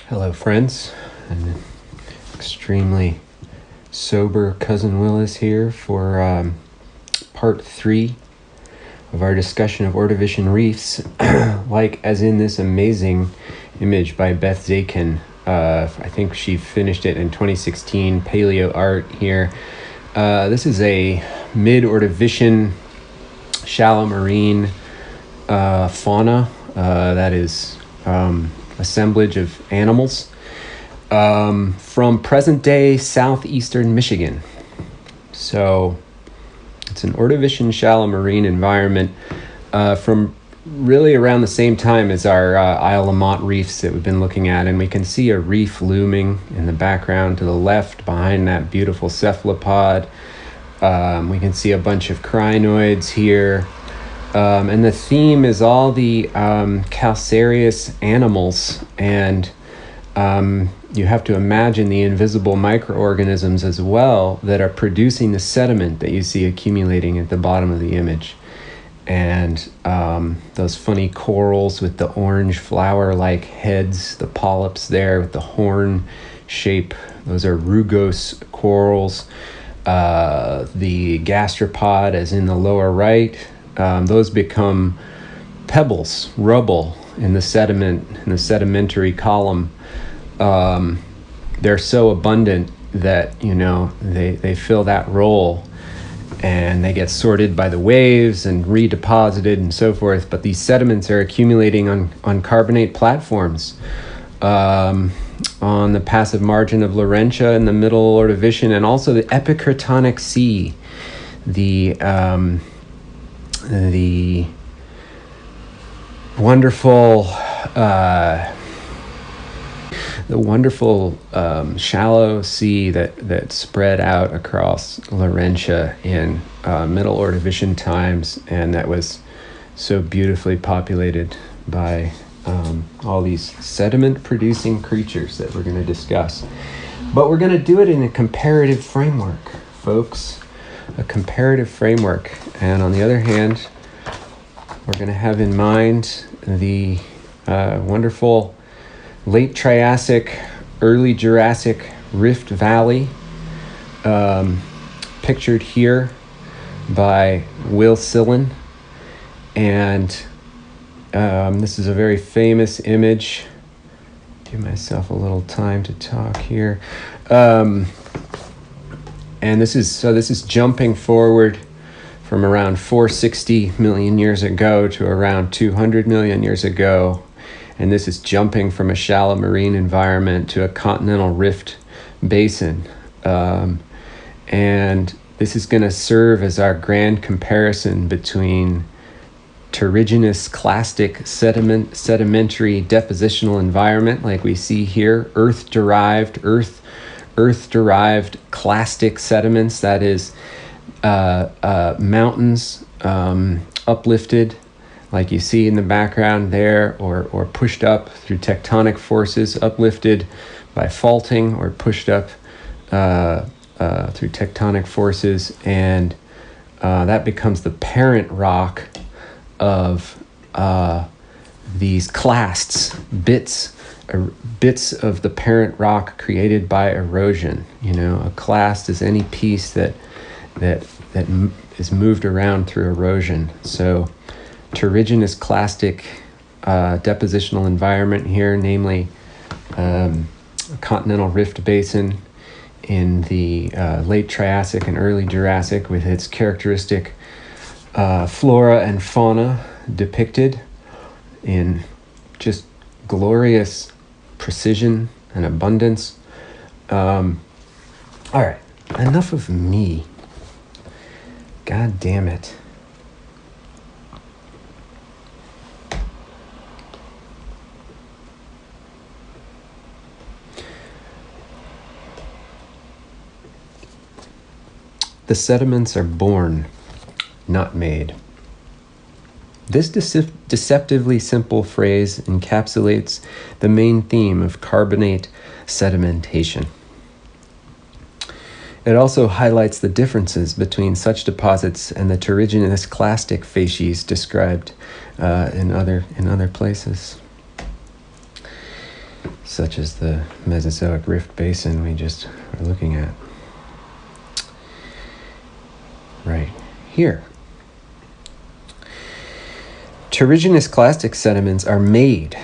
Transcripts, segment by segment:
Hello, friends. An extremely sober Cousin Willis here for part 3 of our discussion of ordovician reefs, as in this amazing image by Beth Zakin. I think she finished it in 2016, Paleo Art here. This is a mid-ordovician shallow marine fauna that is assemblage of animals from present-day southeastern Michigan. So it's an ordovician shallow marine environment from really around the same time as our Isle-La-Motte reefs that we've been looking at, and we can see a reef looming in the background to the left behind that beautiful cephalopod. We can see a bunch of crinoids here. And the theme is all the calcareous animals, and you have to imagine the invisible microorganisms as well that are producing the sediment that you see accumulating at the bottom of the image. And those funny corals with the orange flower-like heads, the polyps there with the horn shape, those are rugose corals. The gastropod, as in the lower right, those become pebbles, rubble in the sediment, in the sedimentary column. They're so abundant that, they fill that role, and they get sorted by the waves and redeposited and so forth. But these sediments are accumulating on carbonate platforms on the passive margin of Laurentia in the middle ordovician, and also the epicratonic sea, the wonderful shallow sea that spread out across Laurentia in middle ordovician times, and that was so beautifully populated by all these sediment producing creatures that we're going to discuss. But we're going to do it in a comparative framework, folks. A comparative framework. And on the other hand, we're going to have in mind the wonderful late Triassic, early Jurassic Rift Valley, pictured here by Will Sillen. And this is a very famous image. Give myself a little time to talk here. And this is jumping forward from around 460 million years ago to around 200 million years ago. And this is jumping from a shallow marine environment to a continental rift basin. And this is going to serve as our grand comparison between terrigenous clastic sedimentary depositional environment like we see here, earth-derived clastic sediments, that is mountains uplifted like you see in the background there, or pushed up through tectonic forces, uplifted by faulting, or pushed up through tectonic forces, and that becomes the parent rock of these clasts, bits of the parent rock created by erosion. A clast is any piece that is moved around through erosion. So terrigenous clastic depositional environment here, namely a continental rift basin in the late Triassic and early Jurassic, with its characteristic flora and fauna depicted in just glorious precision and abundance. All right, enough of me. God damn it. The sediments are born, not made. This deceptively simple phrase encapsulates the main theme of carbonate sedimentation. It also highlights the differences between such deposits and the terrigenous clastic facies described in other places. such as the Mesozoic Rift Basin we just are looking at right here. Terrigenous clastic sediments are made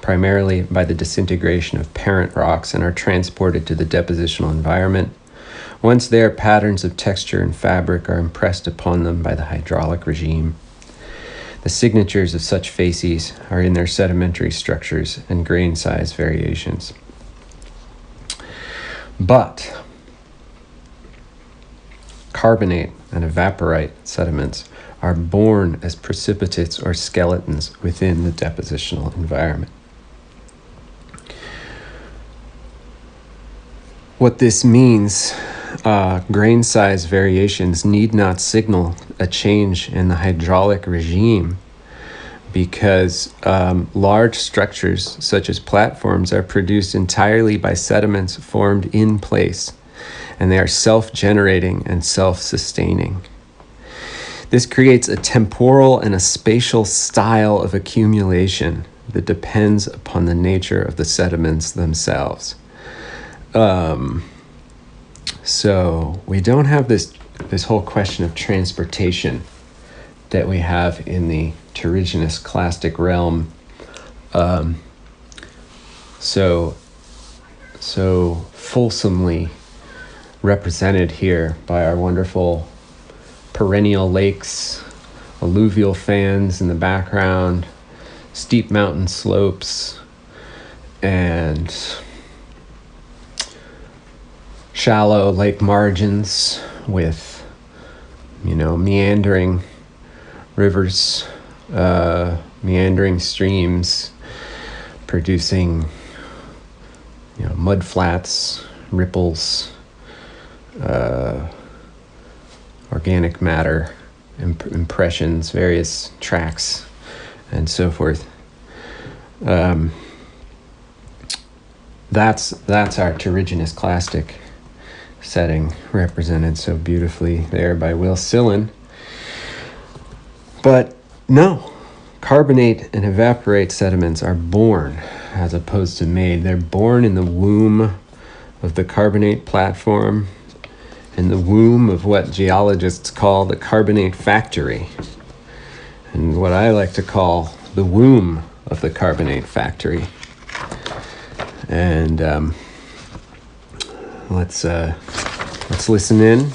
primarily by the disintegration of parent rocks and are transported to the depositional environment. Once there, patterns of texture and fabric are impressed upon them by the hydraulic regime. The signatures of such facies are in their sedimentary structures and grain size variations. But carbonate and evaporite sediments are born as precipitates or skeletons within the depositional environment. What this means, grain size variations need not signal a change in the hydraulic regime, because large structures such as platforms are produced entirely by sediments formed in place, and they are self-generating and self-sustaining. This creates a temporal and a spatial style of accumulation that depends upon the nature of the sediments themselves. So we don't have this whole question of transportation that we have in the terrigenous clastic realm. So fulsomely represented here by our wonderful perennial lakes, alluvial fans in the background, steep mountain slopes, and shallow lake margins with, meandering rivers, meandering streams producing, mud flats, ripples, organic matter, impressions, various tracks, and so forth. That's our terrigenous clastic setting, represented so beautifully there by Will Sillen. But no, carbonate and evaporate sediments are born as opposed to made. They're born in the womb of the carbonate platform, in the womb of what geologists call the carbonate factory, and what I like to call the womb of the carbonate factory. And let's listen in.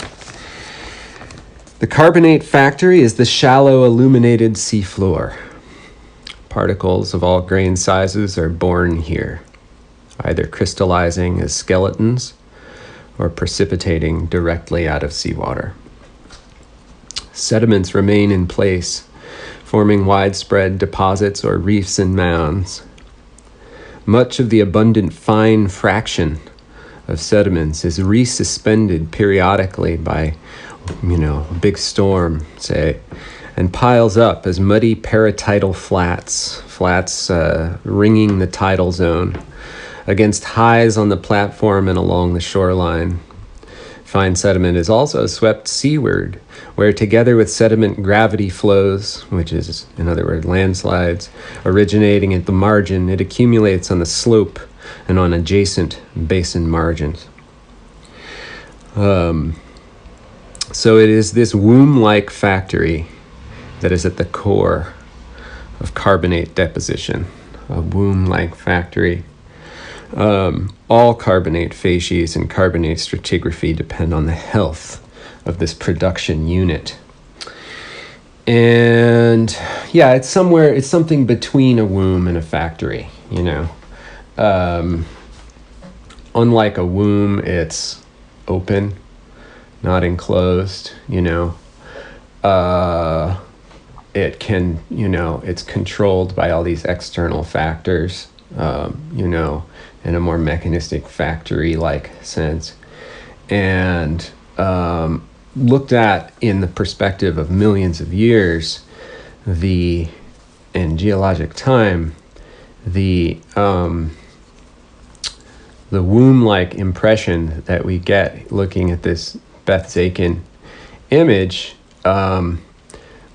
The carbonate factory is the shallow illuminated seafloor. Particles of all grain sizes are born here, either crystallizing as skeletons or precipitating directly out of seawater. Sediments remain in place, forming widespread deposits or reefs and mounds. Much of the abundant fine fraction of sediments is resuspended periodically by, a big storm, say, and piles up as muddy paratidal flats ringing the tidal zone against highs on the platform and along the shoreline. Fine sediment is also swept seaward, where together with sediment gravity flows, which is, in other words, landslides, originating at the margin, it accumulates on the slope and on adjacent basin margins. So it is this womb-like factory that is at the core of carbonate deposition, a womb-like factory. All carbonate facies and carbonate stratigraphy depend on the health of this production unit. And yeah, it's something between a womb and a factory, Unlike a womb, it's open, not enclosed, It can, it's controlled by all these external factors, in a more mechanistic factory-like sense. And looked at in the perspective of millions of years, in geologic time, the womb-like impression that we get looking at this Bethzaken image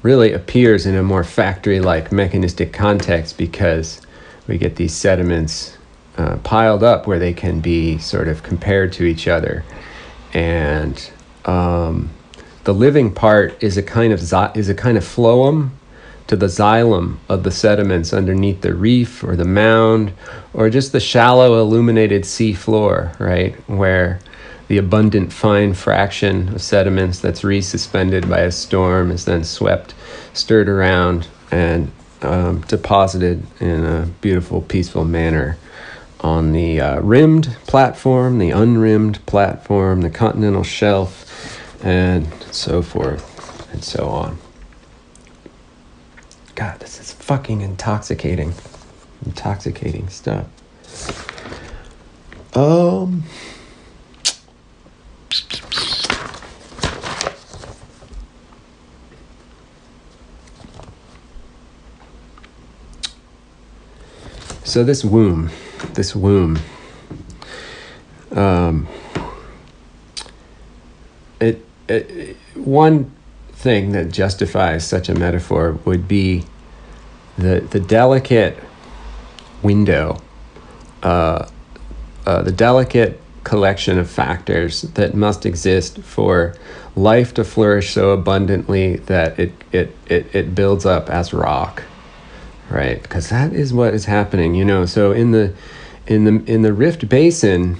really appears in a more factory-like mechanistic context, because we get these sediments piled up where they can be sort of compared to each other. And the living part is a kind of phloem to the xylem of the sediments underneath the reef or the mound, or just the shallow illuminated sea floor, right, where the abundant fine fraction of sediments that's resuspended by a storm is then stirred around and deposited in a beautiful, peaceful manner on the rimmed platform, the unrimmed platform, the continental shelf, and so forth and so on. God, this is fucking intoxicating stuff. So this womb, one thing that justifies such a metaphor would be the delicate window, the delicate collection of factors that must exist for life to flourish so abundantly that it builds up as rock, right? Because that is what is happening, you know. So in the Rift Basin,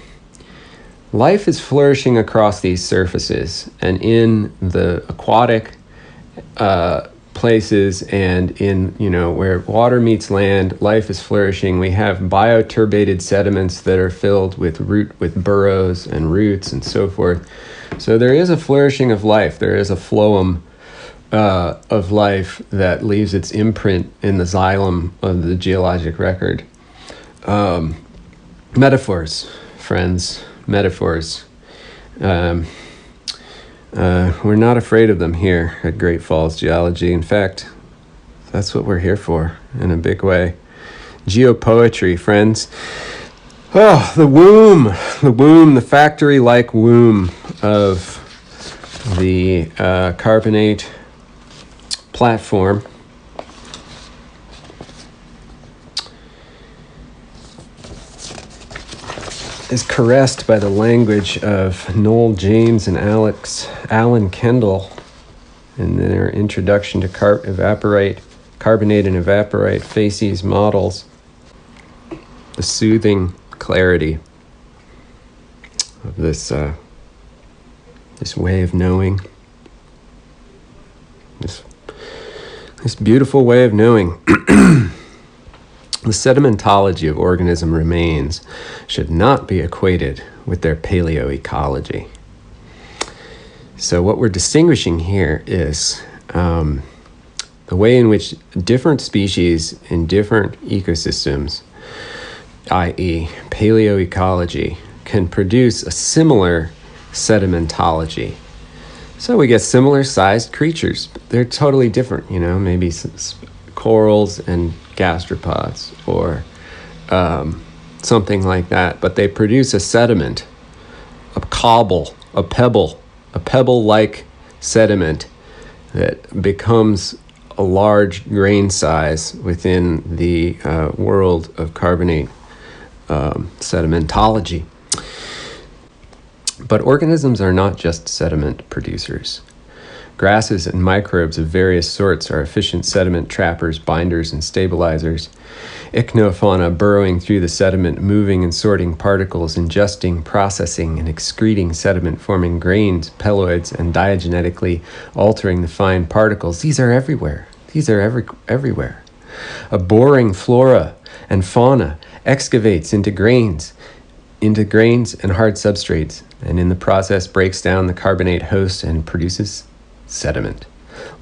life is flourishing across these surfaces, and in the aquatic places and in, you know, where water meets land, life is flourishing. We have bioturbated sediments that are filled with burrows and roots and so forth. So there is a flourishing of life. There is a phloem of life that leaves its imprint in the xylem of the geologic record. Metaphors, friends, metaphors. We're not afraid of them here at Great Falls Geology. In fact, that's what we're here for in a big way. Geopoetry, friends. Oh, the womb, the factory-like womb of the carbonate platform. Is caressed by the language of Noel James and Alan Kendall in their introduction to carbonate and evaporite facies models. The soothing clarity of this way of knowing, this beautiful way of knowing. The sedimentology of organism remains should not be equated with their paleoecology. So what we're distinguishing here is the way in which different species in different ecosystems, i.e. paleoecology, can produce a similar sedimentology. So we get similar sized creatures, but they're totally different, you know, maybe corals and gastropods or something like that, but they produce a sediment, a pebble-like sediment that becomes a large grain size within the world of carbonate sedimentology. But organisms are not just sediment producers. Grasses and microbes of various sorts are efficient sediment trappers, binders, and stabilizers. Ichnofauna burrowing through the sediment, moving and sorting particles, ingesting, processing, and excreting sediment, forming grains, pelloids, and diagenetically altering the fine particles. These are everywhere. Everywhere. A boring flora and fauna excavates into grains and hard substrates, and in the process breaks down the carbonate host and produces sediment.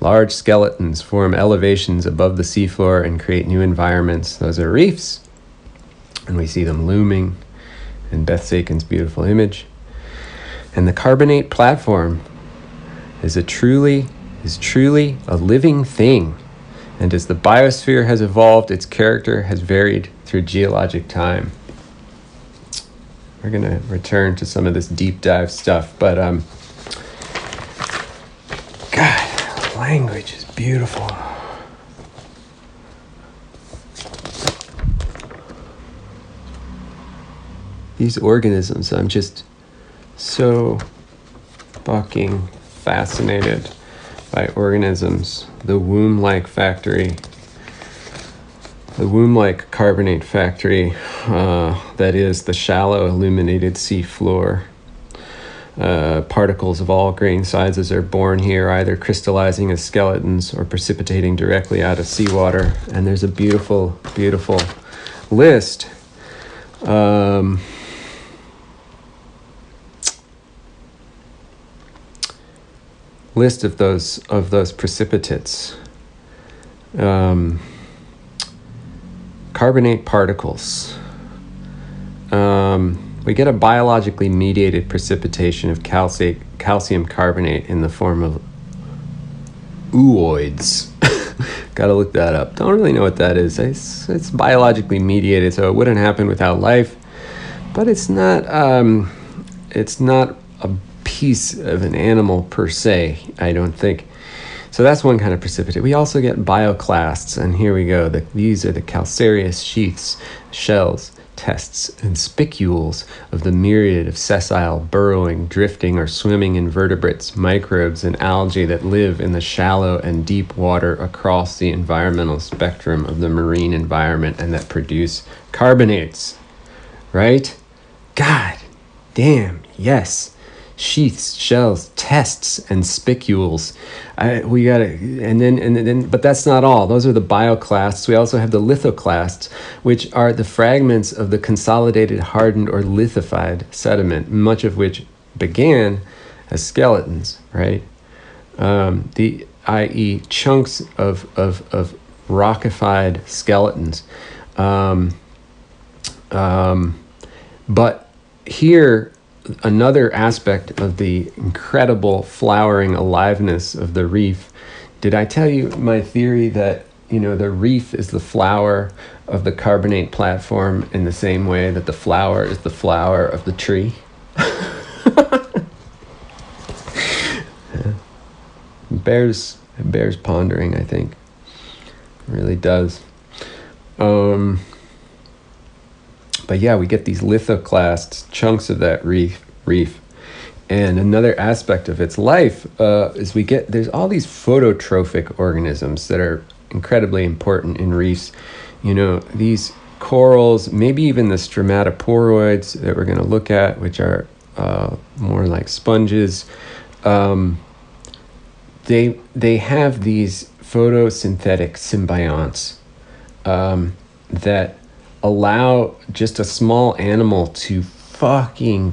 Large skeletons form elevations above the seafloor and create new environments. Those are reefs, and we see them looming in Beth Sakin's beautiful image. And the carbonate platform is truly a living thing. And as the biosphere has evolved, its character has varied through geologic time. We're going to return to some of this deep dive stuff, but God, language is beautiful. these organisms. I'm just so fucking fascinated by organisms. The womb-like factory, the womb-like carbonate factory, that is the shallow illuminated sea floor. Particles of all grain sizes are born here, either crystallizing as skeletons or precipitating directly out of seawater. And there's a beautiful, beautiful list. List of those precipitates. Carbonate particles. We get a biologically mediated precipitation of calcium carbonate in the form of ooids. Gotta look that up. Don't really know what that is. It's biologically mediated, so it wouldn't happen without life. But it's not a piece of an animal per se, I don't think. So that's one kind of precipitate. We also get bioclasts, and here we go. These are the calcareous sheaths, shells, tests, and spicules of the myriad of sessile, burrowing, drifting, or swimming invertebrates, microbes, and algae that live in the shallow and deep water across the environmental spectrum of the marine environment and that produce carbonates. Right? God damn, yes. Sheaths, shells, tests, and spicules. But that's not all. Those are the bioclasts. We also have the lithoclasts, which are the fragments of the consolidated, hardened, or lithified sediment, much of which began as skeletons, right? I.e. chunks of rockified skeletons. But here, another aspect of the incredible flowering aliveness of the reef. Did I tell you my theory that, the reef is the flower of the carbonate platform in the same way that the flower is the flower of the tree? It bears pondering, I think. It really does. But yeah, we get these lithoclasts, chunks of that reef. And another aspect of its life is there's all these phototrophic organisms that are incredibly important in reefs. These corals, maybe even the stromatoporoids that we're going to look at, which are more like sponges. They have these photosynthetic symbionts that allow just a small animal to fucking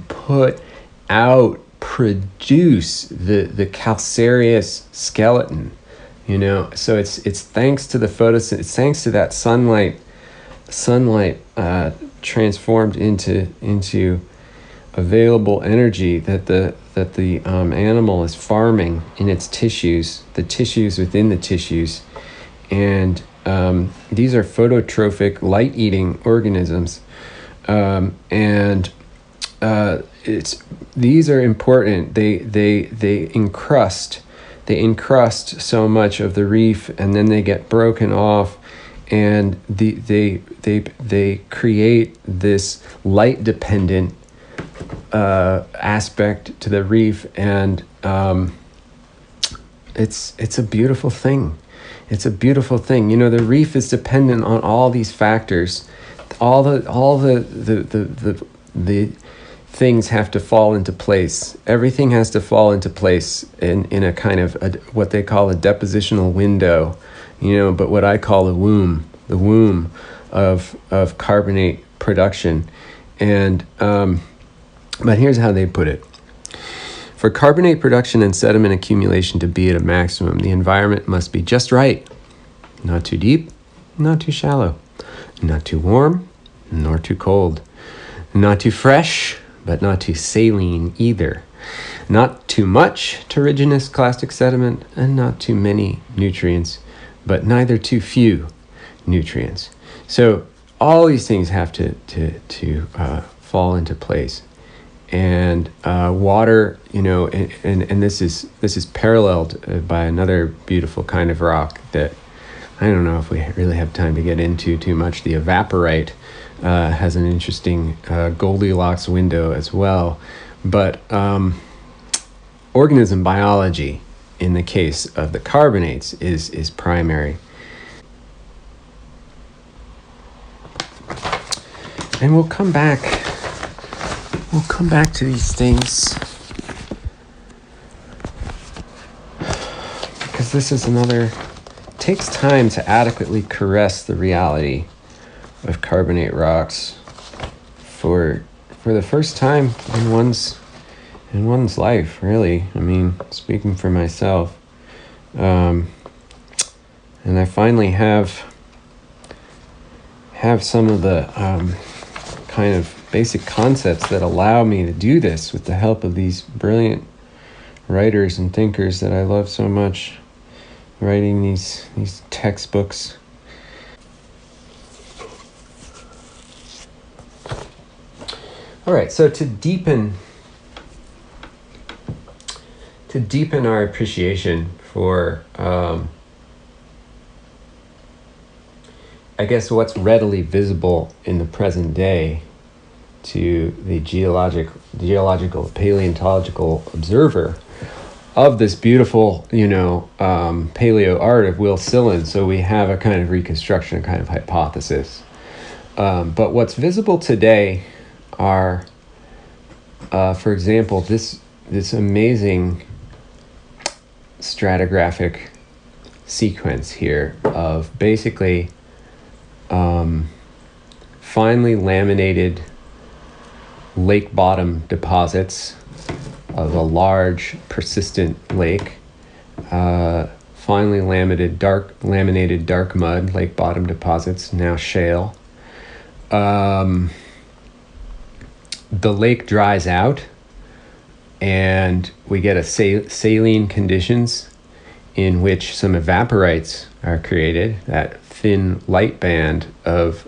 produce the calcareous skeleton, so it's thanks to the photosynthesis, it's thanks to that sunlight transformed into available energy that the animal is farming in its tissues, the tissues within the tissues. And these are phototrophic, light-eating organisms, these are important. They encrust so much of the reef, and then they get broken off, and they create this light-dependent aspect to the reef, and it's a beautiful thing. It's a beautiful thing. The reef is dependent on all these factors. All the things have to fall into place. Everything has to fall into place in a kind of what they call a depositional window, but what I call the womb of carbonate production. And but here's how they put it. For carbonate production and sediment accumulation to be at a maximum, the environment must be just right. Not too deep, not too shallow. Not too warm, nor too cold. Not too fresh, but not too saline either. Not too much terrigenous clastic sediment, and not too many nutrients, but neither too few nutrients. So all these things have to fall into place. And water, and this is paralleled by another beautiful kind of rock that I don't know if we really have time to get into too much, the evaporite. has an interesting Goldilocks window as well. But organism biology, in the case of the carbonates, is primary. And we'll come back to these things, because this is another, takes time to adequately caress the reality of carbonate rocks for the first time in one's life, really. I mean, speaking for myself. And I finally have some of the kind of basic concepts that allow me to do this with the help of these brilliant writers and thinkers that I love so much, writing these textbooks. All right, so to deepen our appreciation for I guess what's readily visible in the present day to the geological paleontological observer of this beautiful, paleo art of Will Sillen. So we have a kind of reconstruction, a kind of hypothesis. But what's visible today are, for example, this amazing stratigraphic sequence here of basically finely laminated lake bottom deposits of a large persistent lake, finely laminated dark mud lake bottom deposits, now shale. The lake dries out and we get a saline conditions in which some evaporites are created, that thin light band of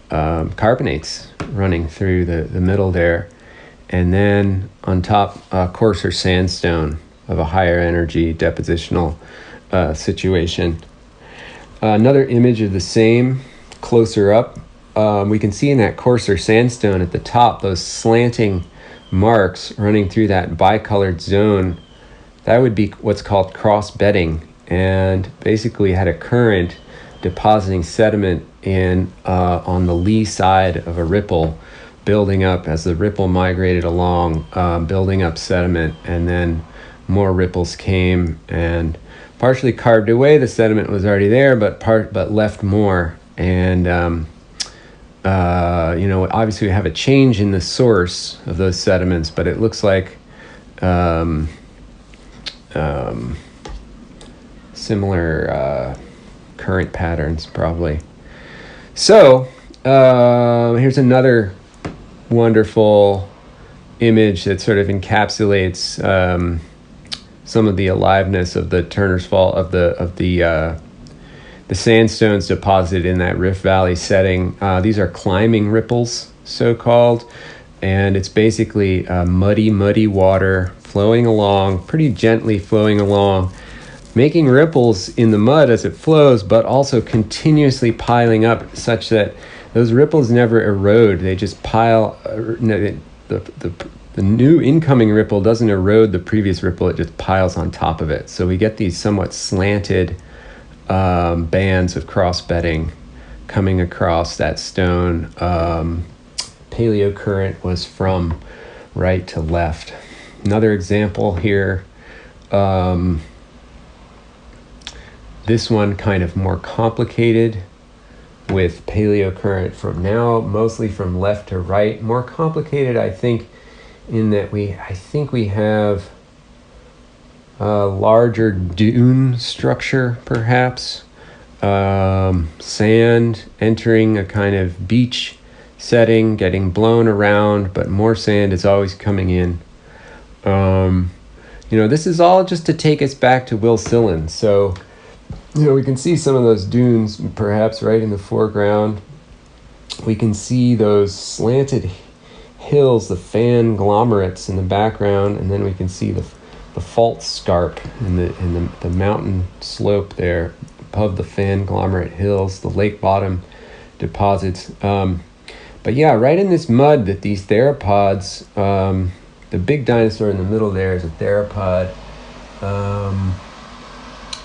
carbonates running through the middle there, and then on top coarser sandstone of a higher energy depositional situation. Another image of the same closer up, we can see in that coarser sandstone at the top those slanting marks running through that bicolored zone. That would be what's called cross bedding, and basically had a current depositing sediment in on the lee side of a ripple, building up as the ripple migrated along, building up sediment, and then more ripples came and partially carved away the sediment was already there, but left more. And obviously we have a change in the source of those sediments, but it looks like similar current patterns probably. So here's another wonderful image that sort of encapsulates some of the aliveness of the Turner's Fault, of the sandstones deposited in that Rift Valley setting. These are climbing ripples, so-called, and it's basically muddy water flowing along, pretty gently flowing along, making ripples in the mud as it flows, but also continuously piling up such that those ripples never erode. They just pile. The new incoming ripple doesn't erode the previous ripple, it just piles on top of it. So we get these somewhat slanted bands of cross bedding coming across that stone. Paleo current was from right to left. Another example here, this one kind of more complicated, with paleo current from now mostly from left to right. More complicated, I think, in that we have a larger dune structure, perhaps. Sand entering a kind of beach setting, getting blown around, but more sand is always coming in. This is all just to take us back to Will Sillen. So, we can see some of those dunes perhaps right in the foreground. We can see those slanted hills, the fanglomerates in the background, and then we can see the fault scarp in the mountain slope there above the fanglomerate hills, the lake bottom deposits. But yeah, right in this mud that these theropods, the big dinosaur in the middle there is a theropod.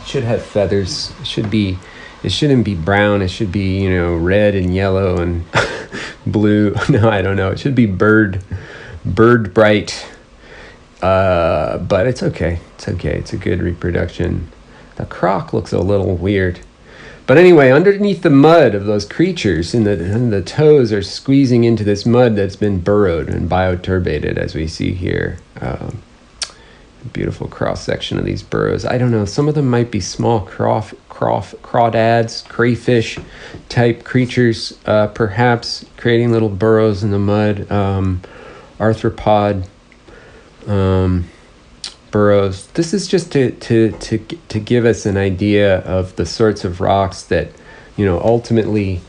Should have feathers. It shouldn't be brown. It should be, red and yellow and blue. No, I don't know. It should be bird bright. But it's okay. It's okay. It's a good reproduction. The croc looks a little weird. But anyway, underneath the mud of those creatures, and the toes are squeezing into this mud that's been burrowed and bioturbated, as we see here. Beautiful cross-section of these burrows. I don't know, some of them might be small crawdads, crayfish type creatures, perhaps creating little burrows in the mud. Arthropod burrows. This is just to give us an idea of the sorts of rocks that ultimately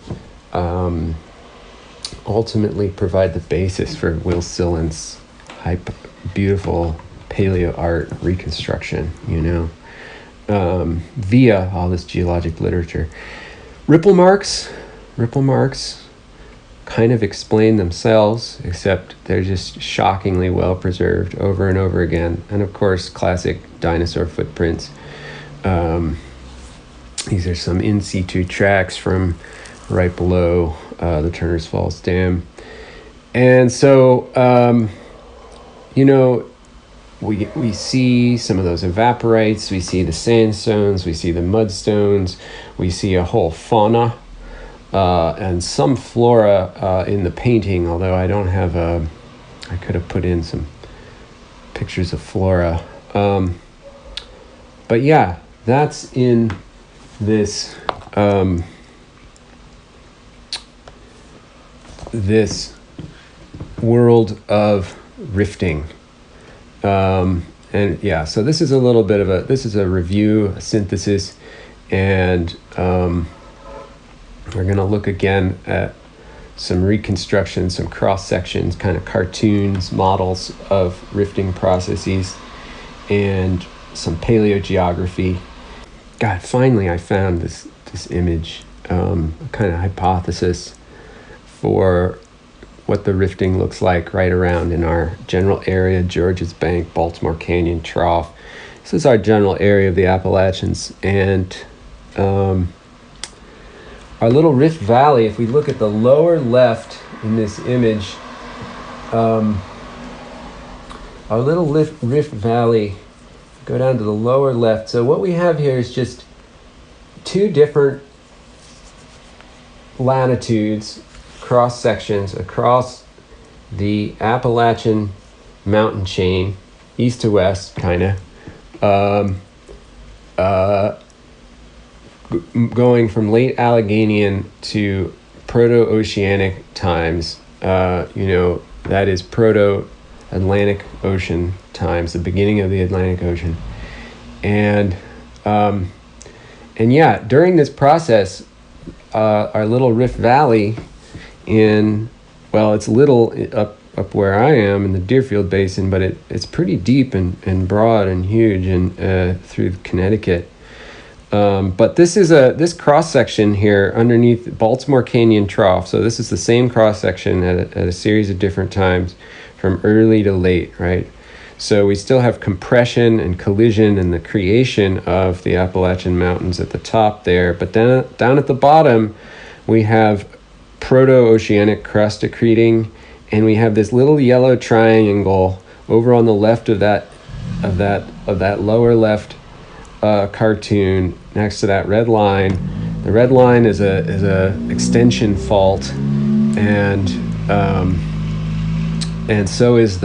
provide the basis for Will Sillin's beautiful paleo art reconstruction, via all this geologic literature. Ripple marks kind of explain themselves, except they're just shockingly well preserved over and over again. And of course, classic dinosaur footprints. These are some in situ tracks from right below the Turner's Falls Dam. And so, we see some of those evaporites, we see the sandstones, we see the mudstones, we see a whole fauna and some flora in the painting, although I don't have I could have put in some pictures of flora. But yeah, that's in this this world of rifting. And yeah, so this is a little bit of this is a review, a synthesis, and we're going to look again at some reconstruction, some cross sections, kind of cartoons, models of rifting processes, and some paleogeography. God, finally I found this image, a kind of hypothesis for what the rifting looks like right around in our general area, Georges Bank, Baltimore Canyon Trough. This is our general area of the Appalachians, and our little Rift Valley, if we look at the lower left in this image, our little Rift Valley, go down to the lower left. So what we have here is just two different latitudes, cross sections across the Appalachian mountain chain, east to west, kind of, going from late Alleghenian to proto-oceanic times, that is proto-Atlantic Ocean times, the beginning of the Atlantic Ocean. And yeah, during this process, our little Rift Valley it's little up where I am in the Deerfield Basin, but it's pretty deep and broad and huge and through Connecticut. But this cross section here underneath Baltimore Canyon Trough. So this is the same cross section at a series of different times, from early to late, right? So we still have compression and collision and the creation of the Appalachian Mountains at the top there, but then down at the bottom we have proto-oceanic crust accreting, and we have this little yellow triangle over on the left of that lower left cartoon next to that red line. The red line is a extension fault, and so is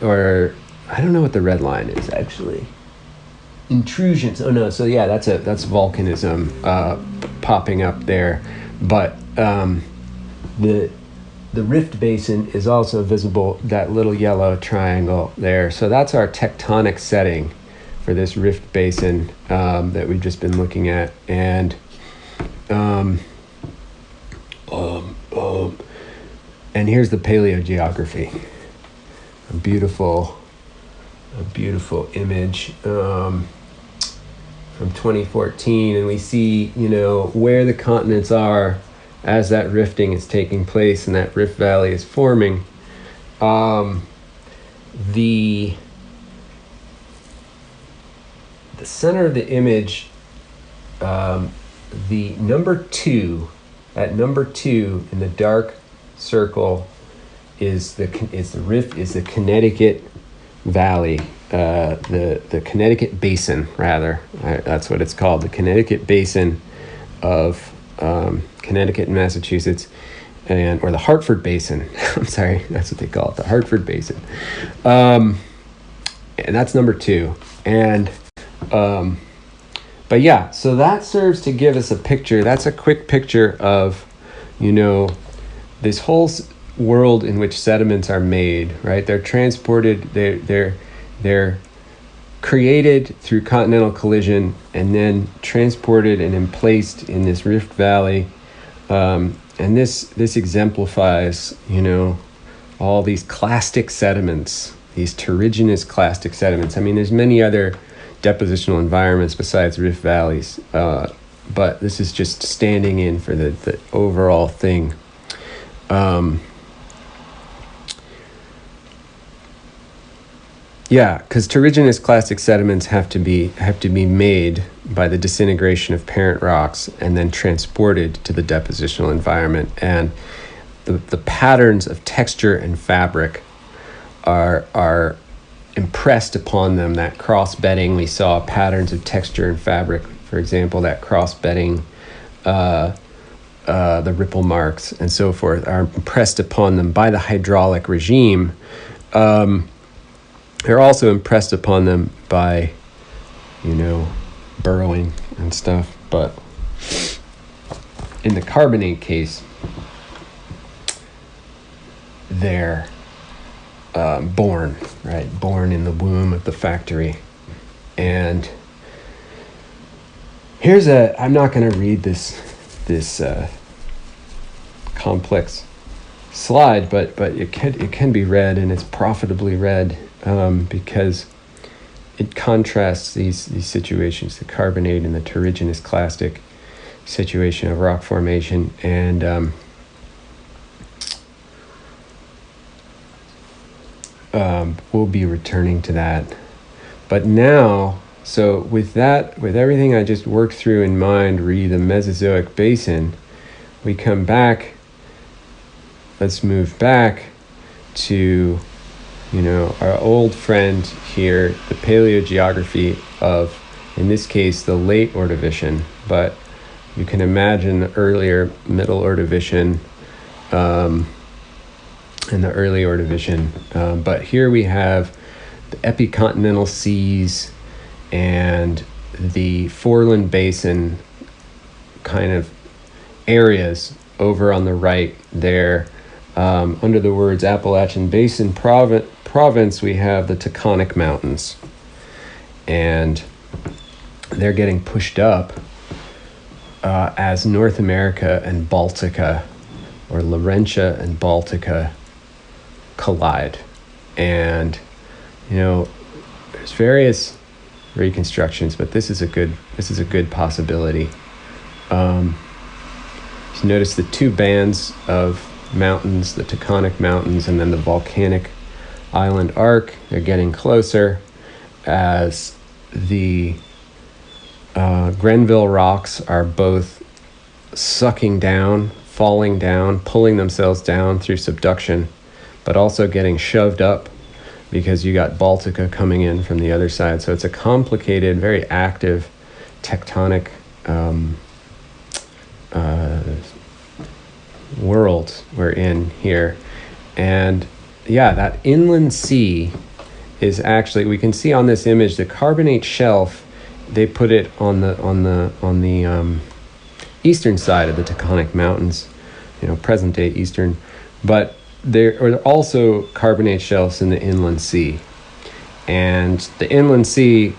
or I don't know what the red line is actually. Intrusions. Oh no. So yeah, that's volcanism popping up there, but the Rift Basin is also visible. That little yellow triangle there. So that's our tectonic setting for this Rift Basin that we've just been looking at, and here's the paleogeography. A beautiful image. from 2014, and we see, you know, where the continents are as that rifting is taking place and that rift valley is forming. The center of the image, the number 2, at number 2 in the dark circle is the Connecticut Valley, the Connecticut Basin, rather. That's what it's called, the Connecticut Basin of Connecticut and Massachusetts, or the Hartford Basin. I'm sorry, that's what they call it, the Hartford Basin. And that's number 2. And but yeah, so that serves to give us a picture. That's a quick picture of, you know, this whole world in which sediments are made, right? They're transported, they're created through continental collision and then transported and emplaced in this rift valley. And this exemplifies, you know, all these clastic sediments, these terrigenous clastic sediments. I mean, there's many other depositional environments besides rift valleys, but this is just standing in for the overall thing. Yeah, because terrigenous clastic sediments have to be made by the disintegration of parent rocks and then transported to the depositional environment. And the patterns of texture and fabric are impressed upon them. That cross-bedding, we saw patterns of texture and fabric, for example, that cross-bedding, the ripple marks and so forth are impressed upon them by the hydraulic regime. They're also impressed upon them by, you know, burrowing and stuff. But in the carbonate case, they're born, right? Born in the womb of the factory. And here's I'm not going to read this complex slide, but it can be read, and it's profitably read, because it contrasts these situations, the carbonate and the terrigenous clastic situation of rock formation. And we'll be returning to that. But now, so with everything I just worked through in mind, the Mesozoic basin, we come back, let's move back to, you know, our old friend here, the paleogeography of, in this case, the late Ordovician, but you can imagine the earlier Middle Ordovician, and the early Ordovician. But here we have the epicontinental seas and the Foreland Basin kind of areas over on the right there. Under the words Appalachian Basin province, we have the Taconic Mountains. And they're getting pushed up as North America and Baltica, or Laurentia and Baltica, collide. And, you know, there's various reconstructions, but this is a good possibility. You notice the two bands of mountains, the Taconic Mountains and then the volcanic island arc. They're getting closer as the Grenville rocks are both sucking down, falling down, pulling themselves down through subduction, but also getting shoved up because you got Baltica coming in from the other side. So it's a complicated, very active tectonic world we're in here. And yeah, that inland sea is actually, we can see on this image, the carbonate shelf, they put it on the eastern side of the Taconic Mountains, you know, present day eastern, but there are also carbonate shelves in the inland sea. And the inland sea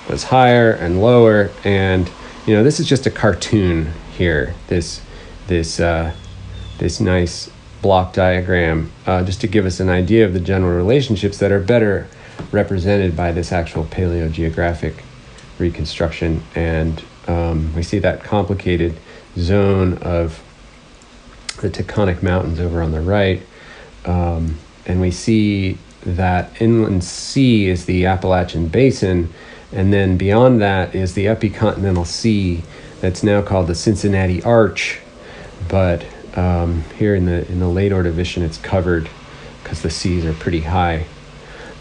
was higher and lower, and, you know, this is just a cartoon here, this nice block diagram, just to give us an idea of the general relationships that are better represented by this actual paleogeographic reconstruction, and we see that complicated zone of the tectonic mountains over on the right, and we see that inland sea is the Appalachian Basin, and then beyond that is the epicontinental sea that's now called the Cincinnati Arch, but here in the late Ordovician it's covered because the seas are pretty high,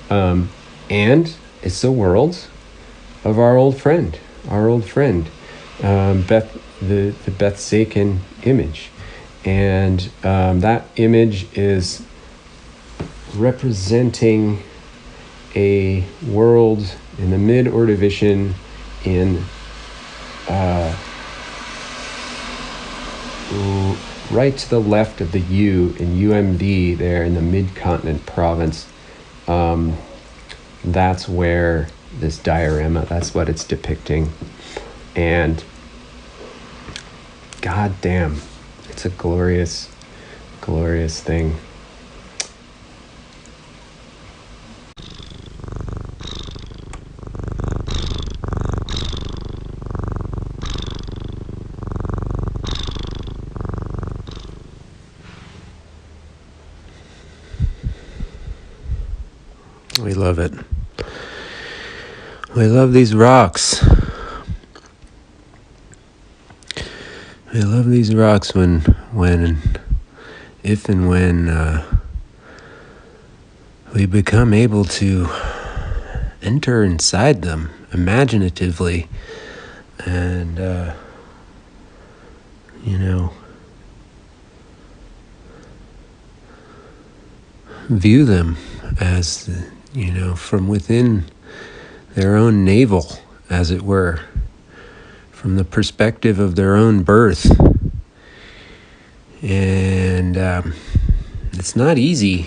and it's the world of our old friend, Beth, the Beth Zakin image. And that image is representing a world in the mid-Ordovician in right to the left of the U in UMD there in the mid-continent province. That's where this diorama, that's what it's depicting. And god damn, it's a glorious, glorious thing. We love it. We love these rocks. We love these rocks when we become able to enter inside them imaginatively and, view them as, from within their own navel, as it were, from the perspective of their own birth. And it's not easy,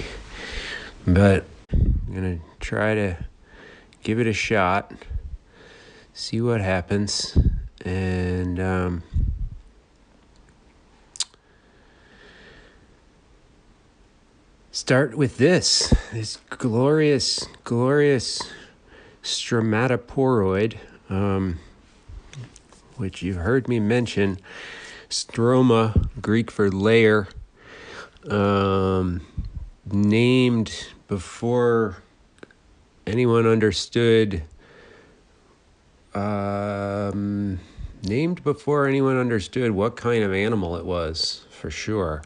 but I'm going to try to give it a shot, see what happens, and start with this glorious, glorious stromatoporoid, which you've heard me mention. Stroma, Greek for layer, named before anyone understood what kind of animal it was, for sure.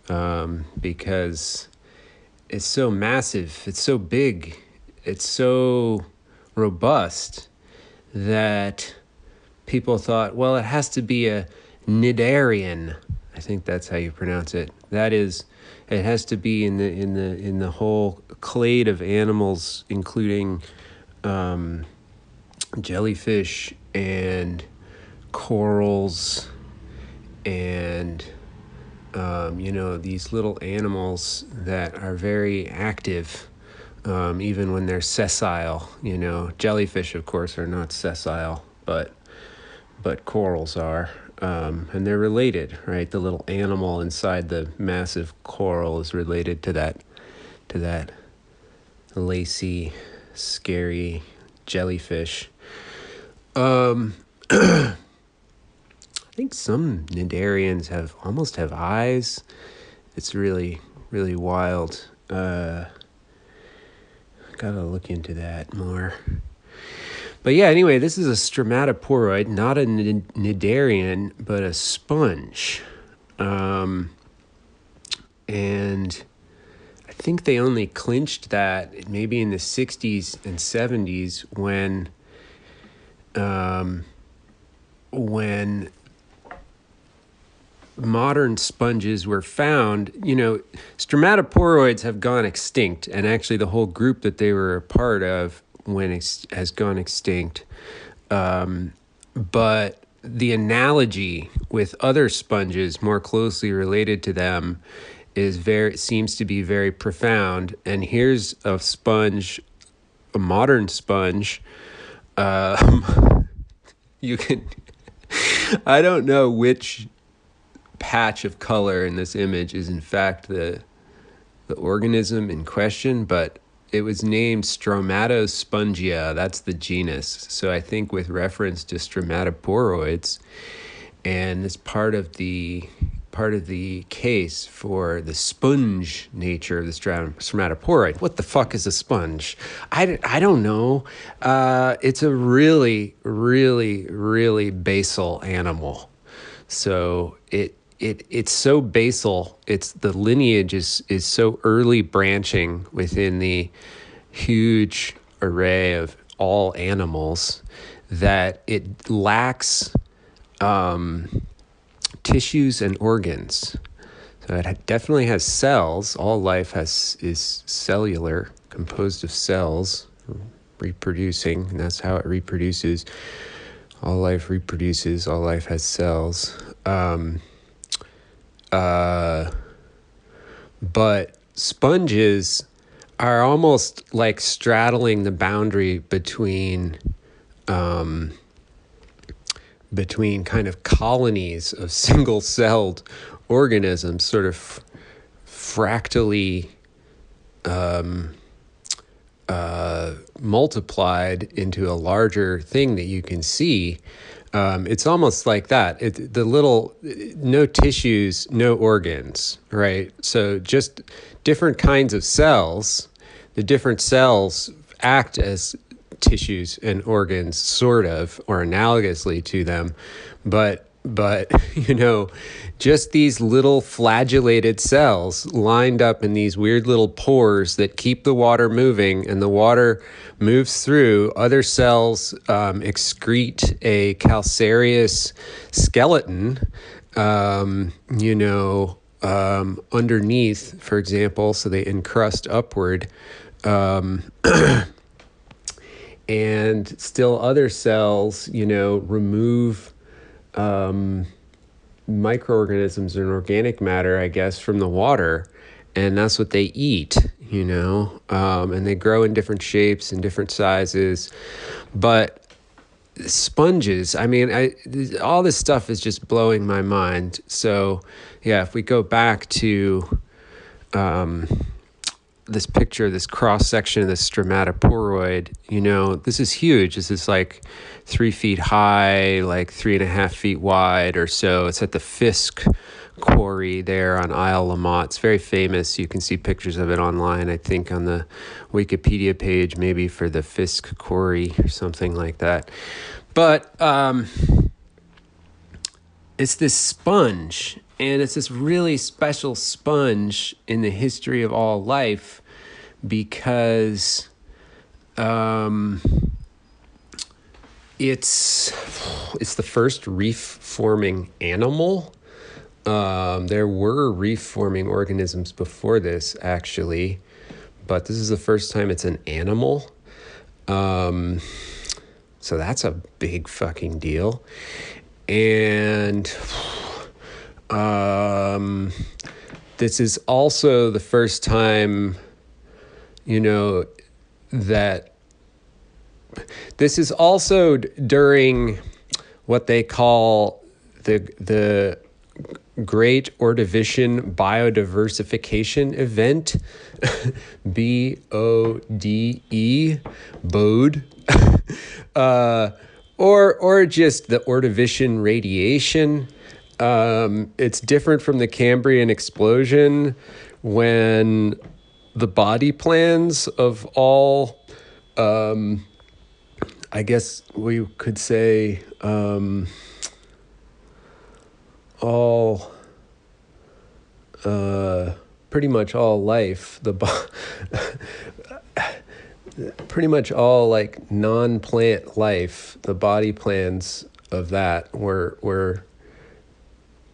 Because it's so massive, it's so big, it's so robust that people thought, well, it has to be a cnidarian. I think that's how you pronounce it. That is, it has to be in the whole clade of animals, including jellyfish and corals and these little animals that are very active, even when they're sessile. Jellyfish, of course, are not sessile, but corals are, and they're related, right? The little animal inside the massive coral is related to that lacy, scary jellyfish. I think some cnidarians almost have eyes. It's really, really wild. Gotta look into that more. But yeah, anyway, this is a stromatoporoid, not a cnidarian, but a sponge. And I think they only clinched that maybe in the 60s and 70s when modern sponges were found. Stromatoporoids have gone extinct, and actually the whole group that they were a part of has gone extinct. But the analogy with other sponges more closely related to them seems to be very profound. And here's a sponge, a modern sponge. You can, I don't know which patch of color in this image is in fact the organism in question, but it was named Stromatospongia. That's the genus. So I think with reference to stromatoporoids, and it's part of the case for the sponge nature of the stromatoporoid. What the fuck is a sponge? I don't know. It's a really, really, really basal animal. So it's so basal. It's the lineage is so early branching within the huge array of all animals that it lacks tissues and organs. So it definitely has cells. All life is cellular, composed of cells, reproducing, and that's how it reproduces. All life reproduces. All life has cells. But sponges are almost like straddling the boundary between kind of colonies of single-celled organisms, sort of fractally multiplied into a larger thing that you can see. It's almost like that. No tissues, no organs, right? So just different kinds of cells. The different cells act as tissues and organs, sort of, or analogously to them, but just these little flagellated cells lined up in these weird little pores that keep the water moving, and the water moves through. Other cells excrete a calcareous skeleton, underneath, for example, so they encrust upward. And still other cells, remove microorganisms and organic matter, I guess, from the water. And that's what they eat, and they grow in different shapes and different sizes. But sponges, all this stuff is just blowing my mind. So, yeah, if we go back to this picture, this cross section of the stromatoporoid, this is huge. This is like 3 feet high, like 3.5 feet wide or so. It's at the Fisk quarry there on Isle-La-Motte. It's very famous. You can see pictures of it online, I think on the Wikipedia page, maybe for the Fisk quarry or something like that. But it's this sponge, and it's this really special sponge in the history of all life because it's the first reef-forming animal. There were reef-forming organisms before this, actually, but this is the first time it's an animal. So that's a big fucking deal. And this is also the first time, that this is also during what they call the Great Ordovician Biodiversification Event, BODE, BODE, or just the Ordovician radiation. It's different from the Cambrian explosion, when the body plans of all, I guess we could say, pretty much all life, pretty much all like non-plant life, the body plans of that were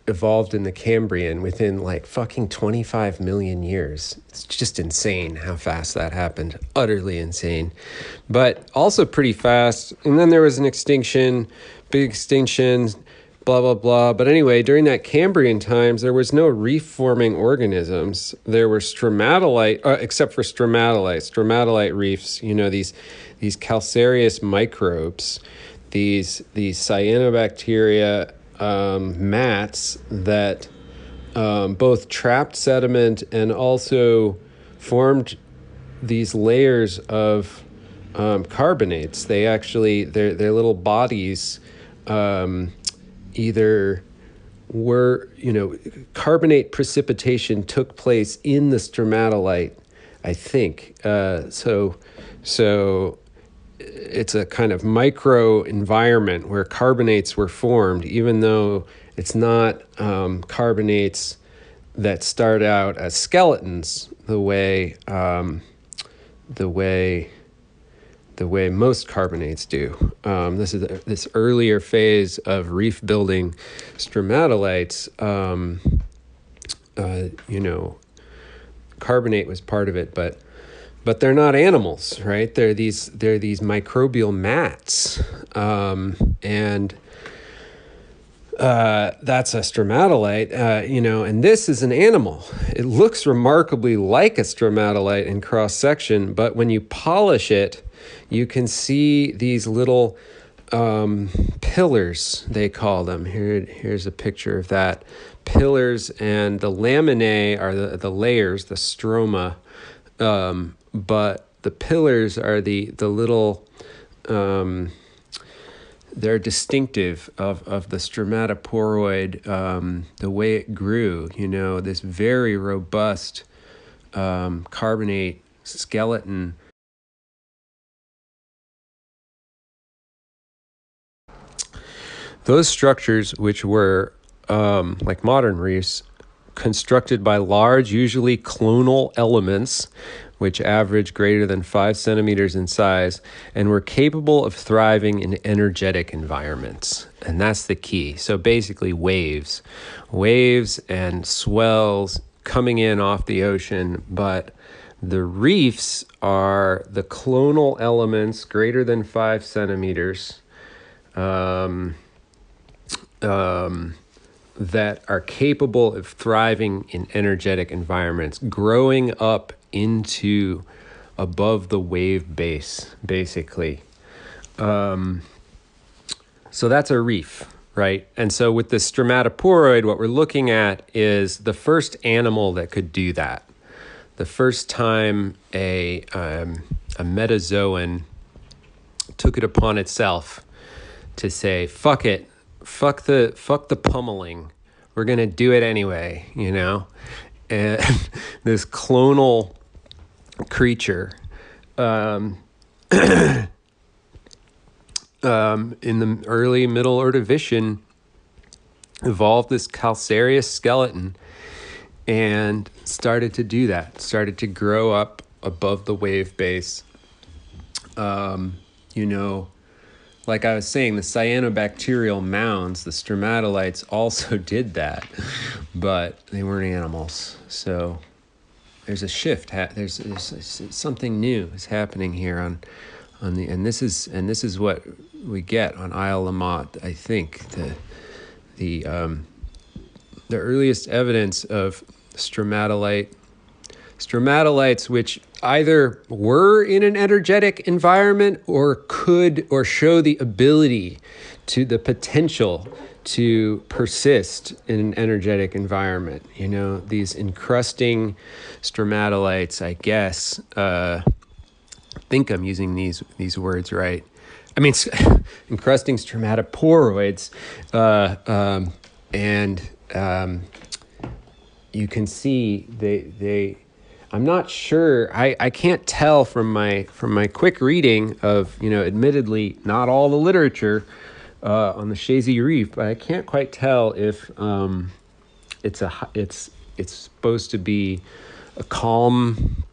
evolved in the Cambrian within like fucking 25 million years. It's just insane how fast that happened. Utterly insane. But also pretty fast. And then there was an extinction, big extinction, blah, blah, blah. But anyway, during that Cambrian times, there was no reef-forming organisms. There were except for stromatolite reefs, these calcareous microbes, these cyanobacteria, mats that both trapped sediment and also formed these layers of carbonates. Their little bodies either were, carbonate precipitation took place in the stromatolite, I think. So it's a kind of micro environment where carbonates were formed, even though it's not carbonates that start out as skeletons the way most carbonates do. This is this earlier phase of reef building stromatolites. Carbonate was part of it, but they're not animals, right? They're these microbial mats, and that's a stromatolite, and this is an animal. It looks remarkably like a stromatolite in cross section, but when you polish it, you can see these little pillars, they call them. Here's a picture of that. Pillars, and the laminae are the layers, the stroma, but the pillars are the little, they're distinctive of the stromatoporoid, the way it grew, this very robust carbonate skeleton. Those structures, which were, like modern reefs, constructed by large, usually clonal elements, which average greater than 5 centimeters in size, and were capable of thriving in energetic environments. And that's the key. So basically waves and swells coming in off the ocean, but the reefs are the clonal elements greater than 5 centimeters, that are capable of thriving in energetic environments, growing up into above the wave base, basically. So that's a reef, right? And so with the stromatoporoid, what we're looking at is the first animal that could do that. The first time a metazoan took it upon itself to say, fuck it, fuck the pummeling. We're going to do it anyway, And this clonal creature in the early middle ordovician evolved this calcareous skeleton and started to do that, started to grow up above the wave base. Like I was saying, the cyanobacterial mounds, the stromatolites, also did that, but they weren't animals. So there's a shift. There's something new is happening here on and this is what we get on Isle-La-Motte. I think the earliest evidence of stromatolites, which either were in an energetic environment or show the ability to the potential to persist in an energetic environment. These encrusting stromatolites, I guess, I think I'm using these words right. I mean, encrusting stromatoporoids, and you can see they I'm not sure. I can't tell from my quick reading of, admittedly not all the literature on the Chazy Reef, but I can't quite tell if it's supposed to be a calm,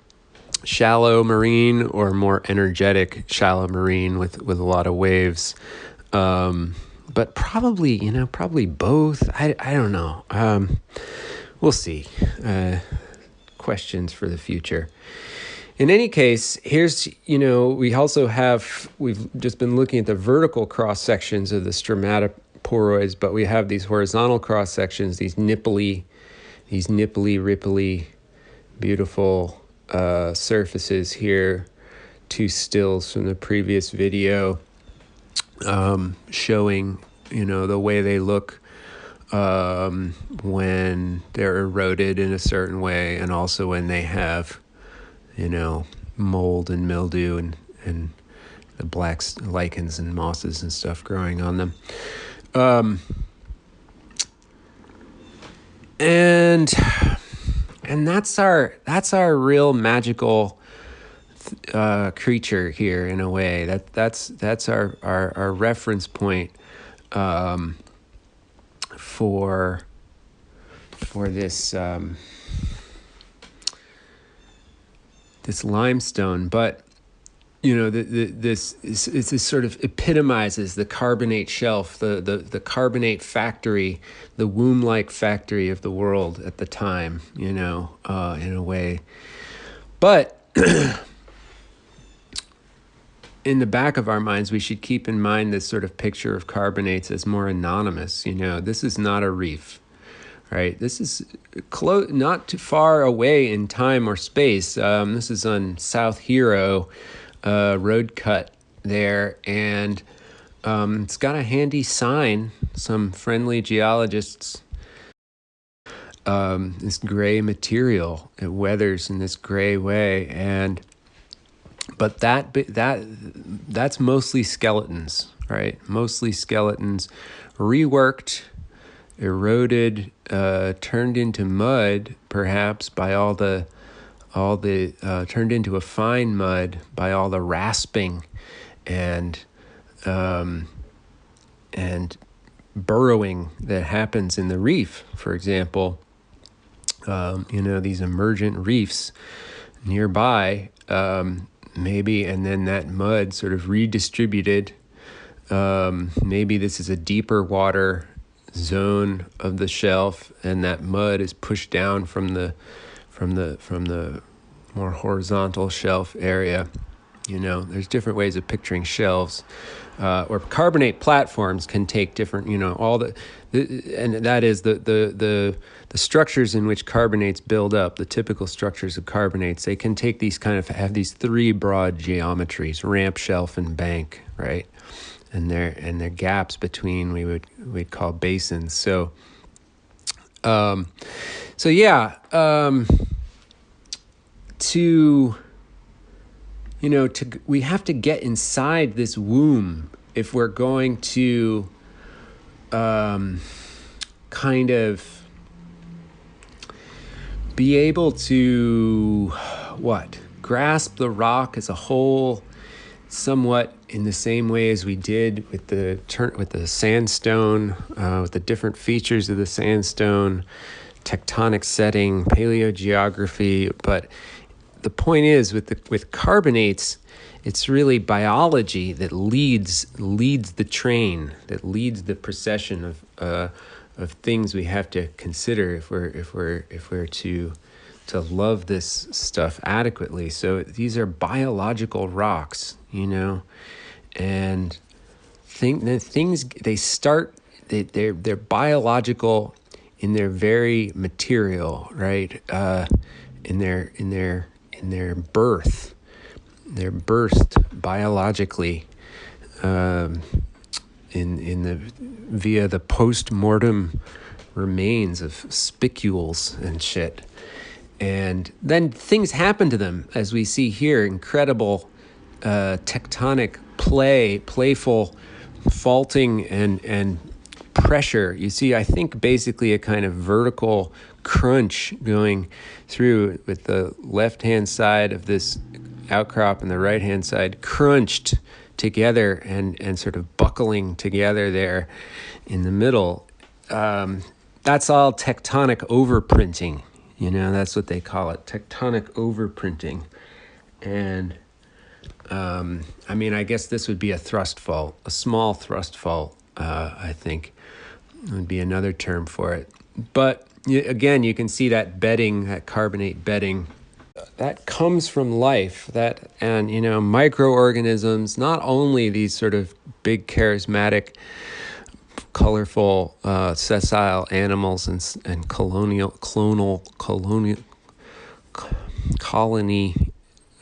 shallow marine or more energetic, shallow marine with a lot of waves. But probably both. I don't know. We'll see. Questions for the future. In any case, here's, we've just been looking at the vertical cross sections of the stromatoporoids, but we have these horizontal cross sections, these nipply, ripply, beautiful surfaces here. Two stills from the previous video showing, the way they look when they're eroded in a certain way, and also when they have, mold and mildew and the black lichens and mosses and stuff growing on them. And that's our real magical creature here in a way. That's our reference point for this this limestone. But this sort of epitomizes the carbonate shelf, the carbonate factory, the womb-like factory of the world at the time, in a way. But in the back of our minds, we should keep in mind this sort of picture of carbonates as more anonymous. This is not a reef, right? This is not too far away in time or space. This is on South Hero road cut there, and it's got a handy sign. Some friendly geologists, this gray material, it weathers in this gray way, but that's mostly skeletons, right? Mostly skeletons, reworked, eroded, turned into mud, perhaps by all the turned into a fine mud by all the rasping and burrowing that happens in the reef. For example, these emergent reefs nearby, maybe, and then that mud sort of redistributed. Maybe this is a deeper water zone of the shelf, and that mud is pushed down from the more horizontal shelf area. There's different ways of picturing shelves, or carbonate platforms can take different, and that is the structures in which carbonates build up, the typical structures of carbonates. They can take these have these three broad geometries: ramp, shelf, and bank, right? And their gaps between we'd call basins. So we have to get inside this womb if we're going to kind of be able to grasp the rock as a whole, somewhat in the same way as we did with the sandstone, with the different features of the sandstone, tectonic setting, paleogeography. But the point is, with carbonates, it's really biology that leads the train, that leads the procession of things we have to consider if we're to love this stuff adequately. So these are biological rocks, and they're biological in their very material, right? In their birth, they're birthed biologically via the post-mortem remains of spicules and shit. And then things happen to them, as we see here, incredible tectonic playful faulting and pressure. You see, I think basically a kind of vertical crunch going through, with the left-hand side of this outcrop and the right-hand side crunched together and sort of buckling together there in the middle. That's all tectonic overprinting. That's what they call it, tectonic overprinting. And I guess this would be a thrust fault, a small thrust fault, I think would be another term for it. But again, you can see that bedding, that carbonate bedding, that comes from life, and microorganisms, not only these sort of big charismatic colorful sessile animals and colonial colony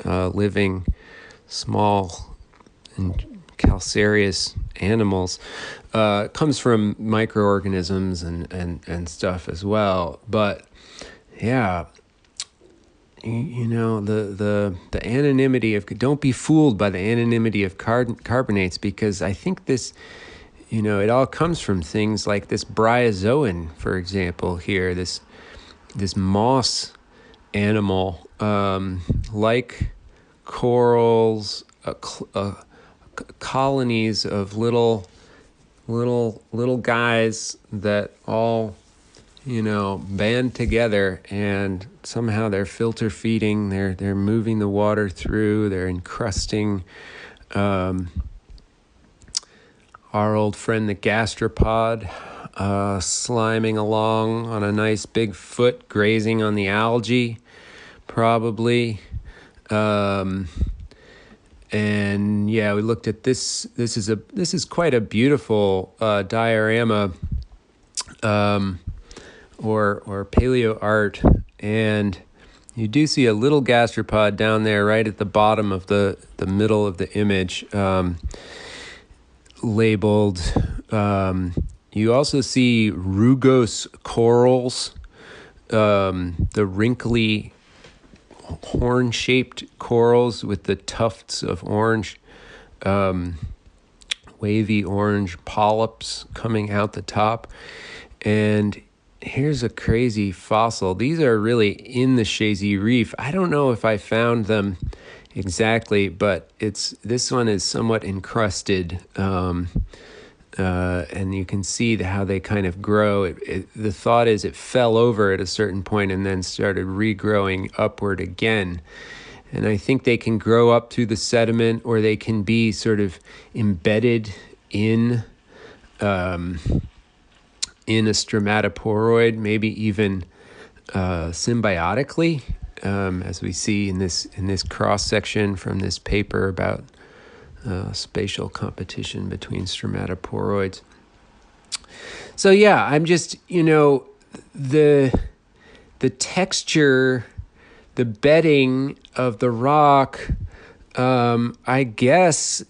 living small and calcareous animals, comes from microorganisms and stuff as well. But yeah, you know, the anonymity of, don't be fooled by the anonymity of carbonates, because I think this, you know, it all comes from things like this bryozoan, for example, here, this moss animal, like corals, colonies of little guys that all, you know, band together, and somehow they're filter feeding, they're moving the water through, they're encrusting our old friend the gastropod, sliming along on a nice big foot, grazing on the algae, probably. And yeah, we looked at this. This is quite a beautiful diorama, or paleo art, and you do see a little gastropod down there, right at the bottom of the middle of the image, labeled. You also see rugose corals, the wrinkly horn-shaped corals with the tufts of orange, wavy orange polyps coming out the top. And here's a crazy fossil. These are really in the Chazy Reef. I don't know if I found them exactly, but this one is somewhat encrusted, and you can see how they kind of grow. The thought is it fell over at a certain point and then started regrowing upward again. And I think they can grow up through the sediment, or they can be sort of embedded in a stromatoporoid, maybe even symbiotically, as we see in this cross section from this paper about spatial competition between stromatoporoids. So yeah, I'm just, you know, the texture, the bedding of the rock, I guess,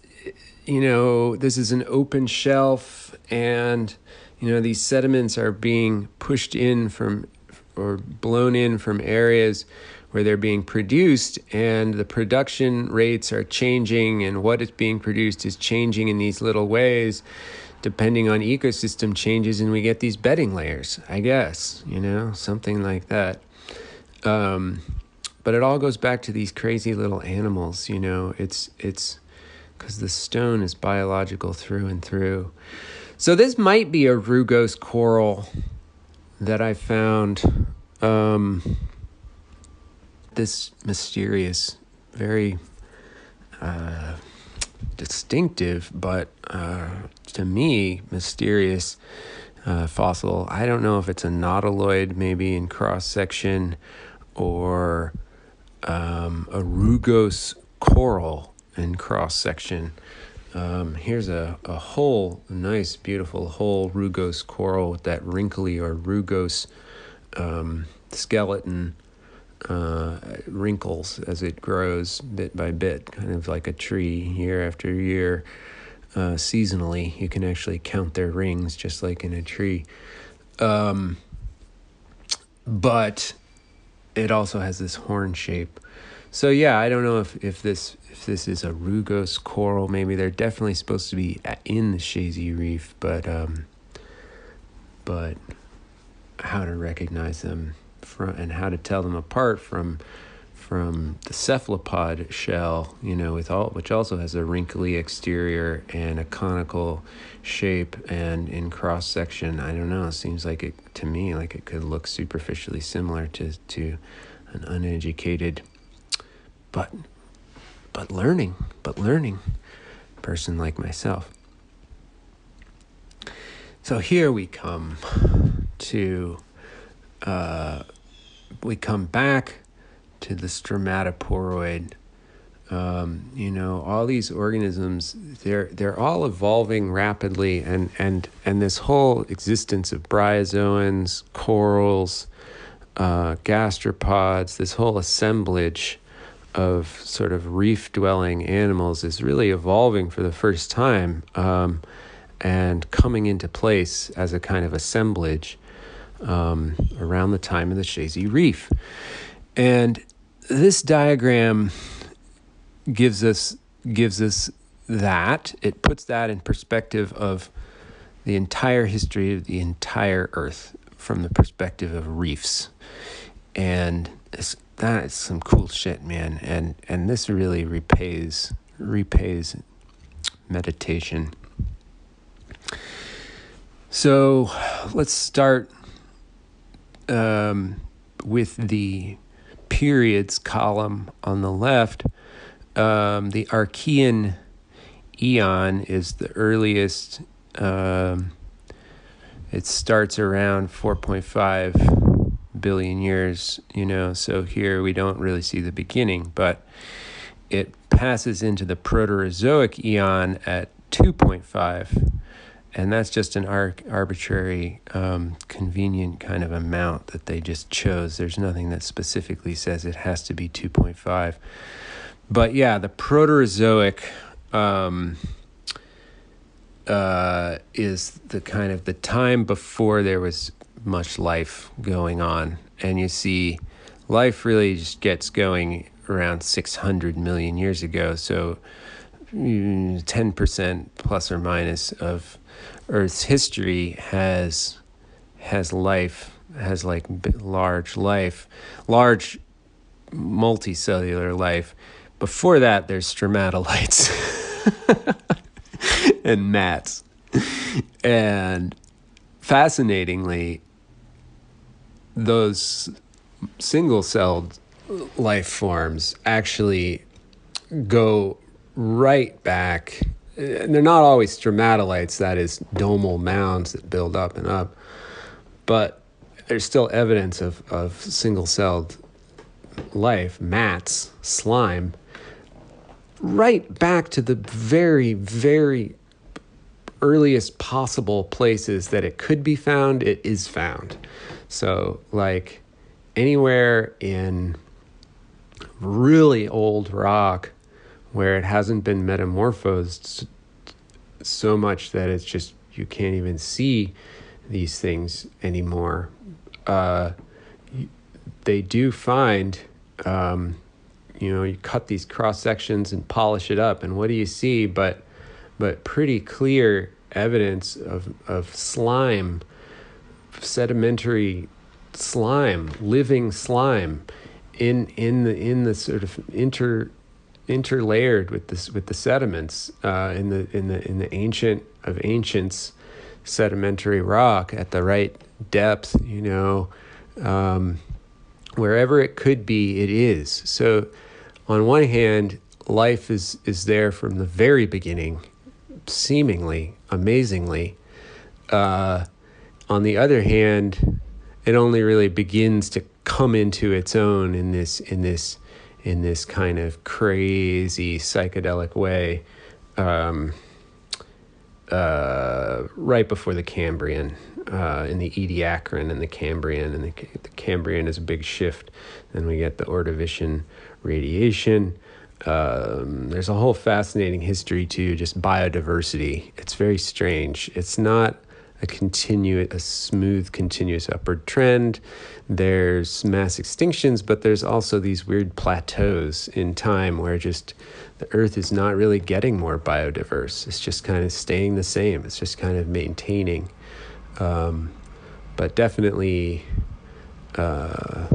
you know, this is an open shelf, and you know, these sediments are being pushed in from, or blown in from areas where they're being produced, and the production rates are changing, and what is being produced is changing in these little ways, depending on ecosystem changes, and we get these bedding layers, I guess, you know, something like that. But it all goes back to these crazy little animals, you know, it's because the stone is biological through and through. So this might be a rugose coral that I found, this mysterious, very distinctive, but to me, mysterious fossil. I don't know if it's a nautiloid, maybe in cross-section, or a rugose coral in cross-section. Here's a whole nice, beautiful whole rugose coral with that wrinkly or rugose skeleton wrinkles as it grows bit by bit, kind of like a tree year after year. Seasonally, you can actually count their rings just like in a tree. But it also has this horn shape. So yeah, I don't know if this is a rugose coral. Maybe they're definitely supposed to be in the Chazy Reef, but how to recognize them and how to tell them apart from the cephalopod shell, you know, which also has a wrinkly exterior and a conical shape, and in cross section, I don't know. It seems like it to me like it could look superficially similar to an uneducated but learning person like myself. So here we come back to the stromatoporoid. You know, all these organisms, they're all evolving rapidly, and this whole existence of bryozoans, corals, gastropods, this whole assemblage of sort of reef-dwelling animals is really evolving for the first time, and coming into place as a kind of assemblage around the time of the Chazy Reef. And this diagram gives us that. It puts that in perspective of the entire history of the entire Earth from the perspective of reefs. And that is some cool shit, man. And this really repays meditation. So let's start with the periods column on the left. The Archean eon is the earliest. It starts around 4.5 billion years, so here we don't really see the beginning, but it passes into the Proterozoic eon at 2.5, and that's just an arbitrary, convenient kind of amount that they just chose. There's nothing that specifically says it has to be 2.5. But yeah, the Proterozoic is the kind of the time before there was much life going on. And you see life really just gets going around 600 million years ago. So 10% plus or minus of Earth's history has life, has like large multicellular life. Before that, there's stromatolites and mats. And fascinatingly, those single-celled life forms actually go right back. And they're not always stromatolites, that is domal mounds that build up and up, but there's still evidence of single-celled life, mats, slime, right back to the very, very earliest possible places that it could be found, it is found. So, like, anywhere in really old rock where it hasn't been metamorphosed so much that it's just, you can't even see these things anymore. They do find, you cut these cross sections and polish it up, and what do you see? But pretty clear evidence of slime, sedimentary slime, living slime, in the sort of interlayered with the sediments in the ancient of ancients sedimentary rock at the right depth, wherever it could be, it is. So on one hand, life is there from the very beginning, seemingly, amazingly. On the other hand, it only really begins to come into its own in this kind of crazy psychedelic way, right before the Cambrian, in the Ediacaran and the Cambrian, and the Cambrian is a big shift. Then we get the Ordovician radiation. There's a whole fascinating history to just biodiversity. It's very strange. It's not a smooth, continuous upward trend. There's mass extinctions, but there's also these weird plateaus in time where just the Earth is not really getting more biodiverse. It's just kind of staying the same. It's just kind of maintaining. But definitely I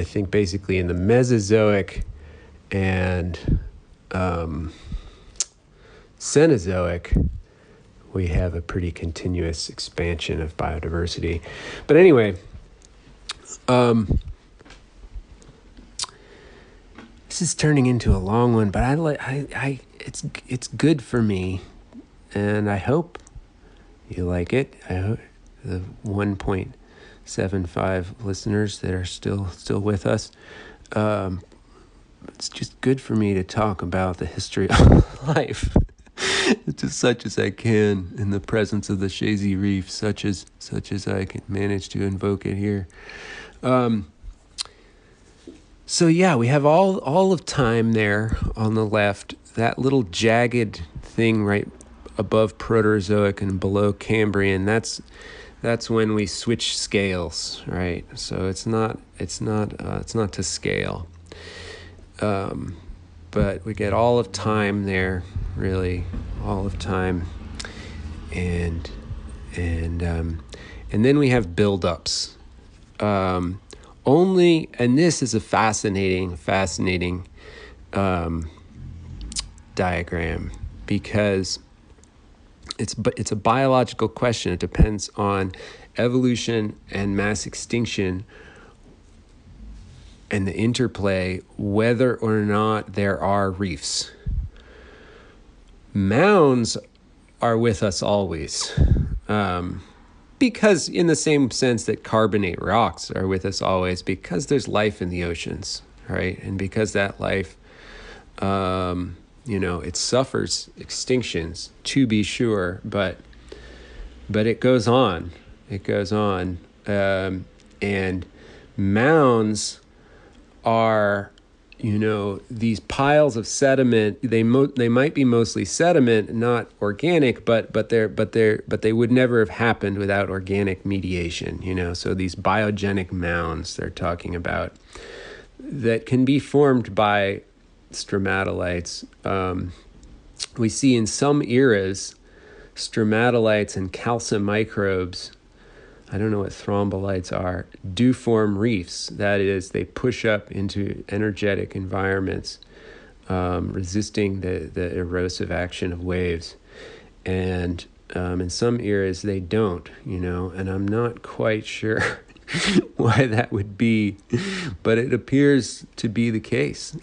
think basically in the Mesozoic and Cenozoic, we have a pretty continuous expansion of biodiversity. But anyway, this is turning into a long one, but it's good for me, and I hope you like it. I hope the 1.75 listeners that are still with us. It's just good for me to talk about the history of life. Just such as I can in the presence of the Chazy Reef, such as I can manage to invoke it here. So yeah, we have all of time there on the left. That little jagged thing right above Proterozoic and below Cambrian, that's that's when we switch scales, right? So it's not to scale, but we get all of time there, really, all of time, and then we have buildups. And this is a fascinating diagram, because it's a biological question. It depends on evolution and mass extinction and the interplay, whether or not there are reefs. Mounds are with us always, because in the same sense that carbonate rocks are with us always, because there's life in the oceans, right? And because that life, it suffers extinctions, to be sure, but it goes on. It goes on. And mounds are, these piles of sediment. They might be mostly sediment, not organic, but they would never have happened without organic mediation. So these biogenic mounds they're talking about, that can be formed by stromatolites. We see in some eras stromatolites and calcimicrobes, I don't know what thrombolites are, do form reefs. That is, they push up into energetic environments, resisting the erosive action of waves. And in some eras they don't, and I'm not quite sure why that would be, but it appears to be the case.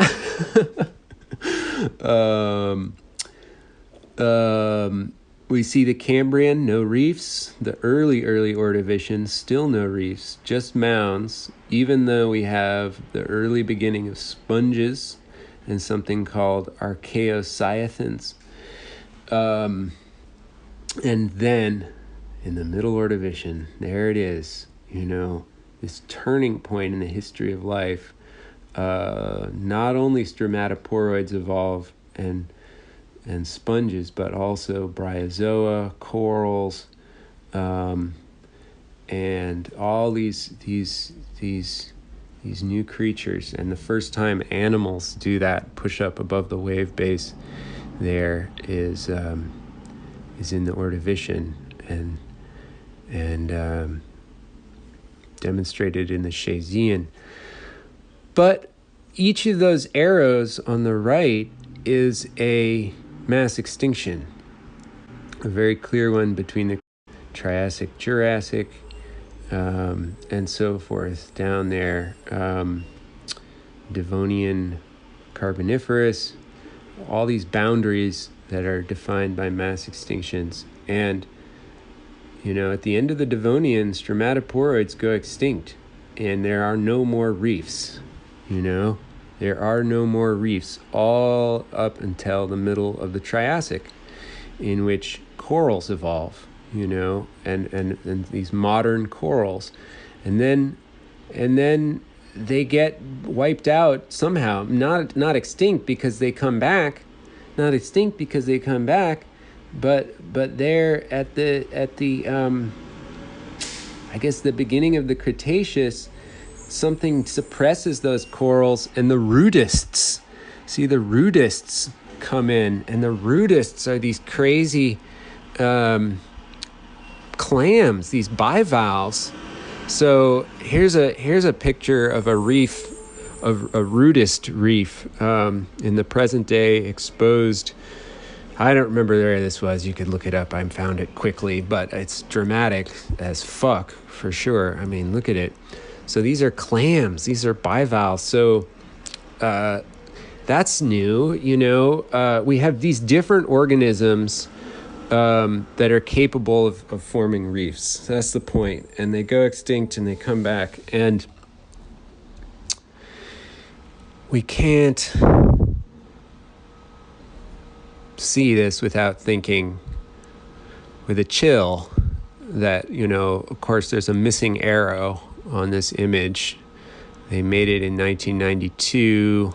We see the Cambrian, no reefs. The early Ordovician, still no reefs, just mounds, even though we have the early beginning of sponges and something called archaeocyathans. And then in the middle Ordovician, there it is, this turning point in the history of life. Not only stromatoporoids evolve and sponges, but also bryozoa, corals, and all these new creatures. And the first time animals do that, push up above the wave base, there is in the Ordovician, and demonstrated in the Chazian. But each of those arrows on the right is a mass extinction, a very clear one between the Triassic, Jurassic, and so forth down there, Devonian, Carboniferous, all these boundaries that are defined by mass extinctions. And at the end of the Devonian, stromatoporoids go extinct, and there are no more reefs. There are no more reefs, all up until the middle of the Triassic, in which corals evolve, and these modern corals, and then they get wiped out somehow, not extinct because they come back, but they're at the I guess the beginning of the Cretaceous. Something suppresses those corals, and the rudists come in, and the rudists are these crazy clams, these bivalves. So here's a picture of a reef, of a rudist reef, in the present day exposed. I don't remember where this was. You could look it up. I found it quickly, but it's dramatic as fuck for sure. I mean, look at it. So these are clams. These are bivalves. So that's new. We have these different organisms that are capable of forming reefs. That's the point. And they go extinct and they come back. And we can't see this without thinking with a chill that, of course, there's a missing arrow on this image. They made it in 1992.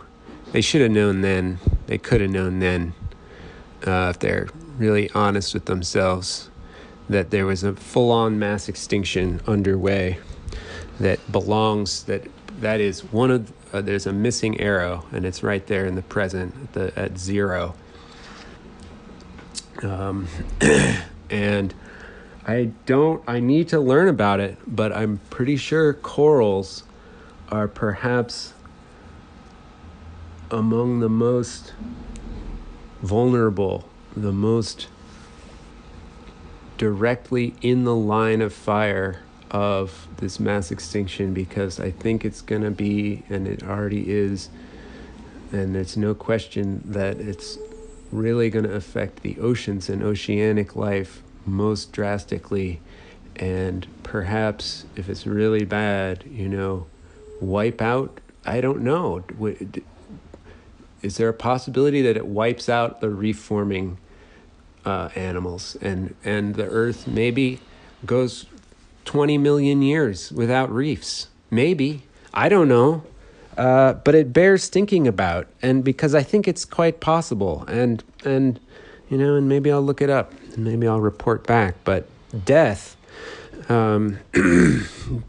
They should have known then. They could have known then, if they're really honest with themselves, that there was a full-on mass extinction underway that is one of there's a missing arrow, and it's right there in the present at 0. And I need to learn about it, but I'm pretty sure corals are perhaps among the most vulnerable, the most directly in the line of fire of this mass extinction, because I think it's going to be, and it already is, and there's no question that it's really going to affect the oceans and oceanic life most drastically, and perhaps if it's really bad, wipe out, I don't know. Is there a possibility that it wipes out the reef forming animals, and the earth maybe goes 20 million years without reefs? Maybe. I don't know. But it bears thinking about, and because I think it's quite possible, and maybe I'll look it up, and maybe I'll report back. But death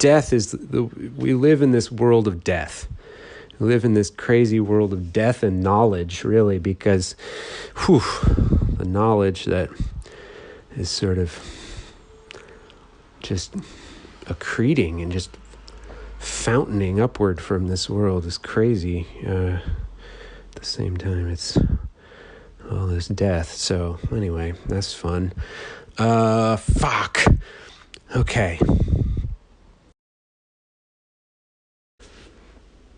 is we live in this world of death. We live in this crazy world of death and knowledge, really, because the knowledge that is sort of just accreting and just fountaining upward from this world is crazy. At the same time, it's all this death. So anyway, that's fun. Fuck. Okay.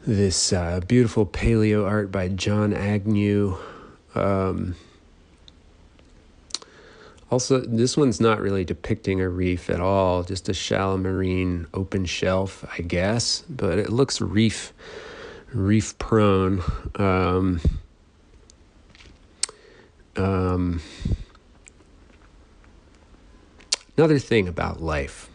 This beautiful paleo art by John Agnew. Also, this one's not really depicting a reef at all, just a shallow marine open shelf, I guess, but it looks reef prone. Another thing about life.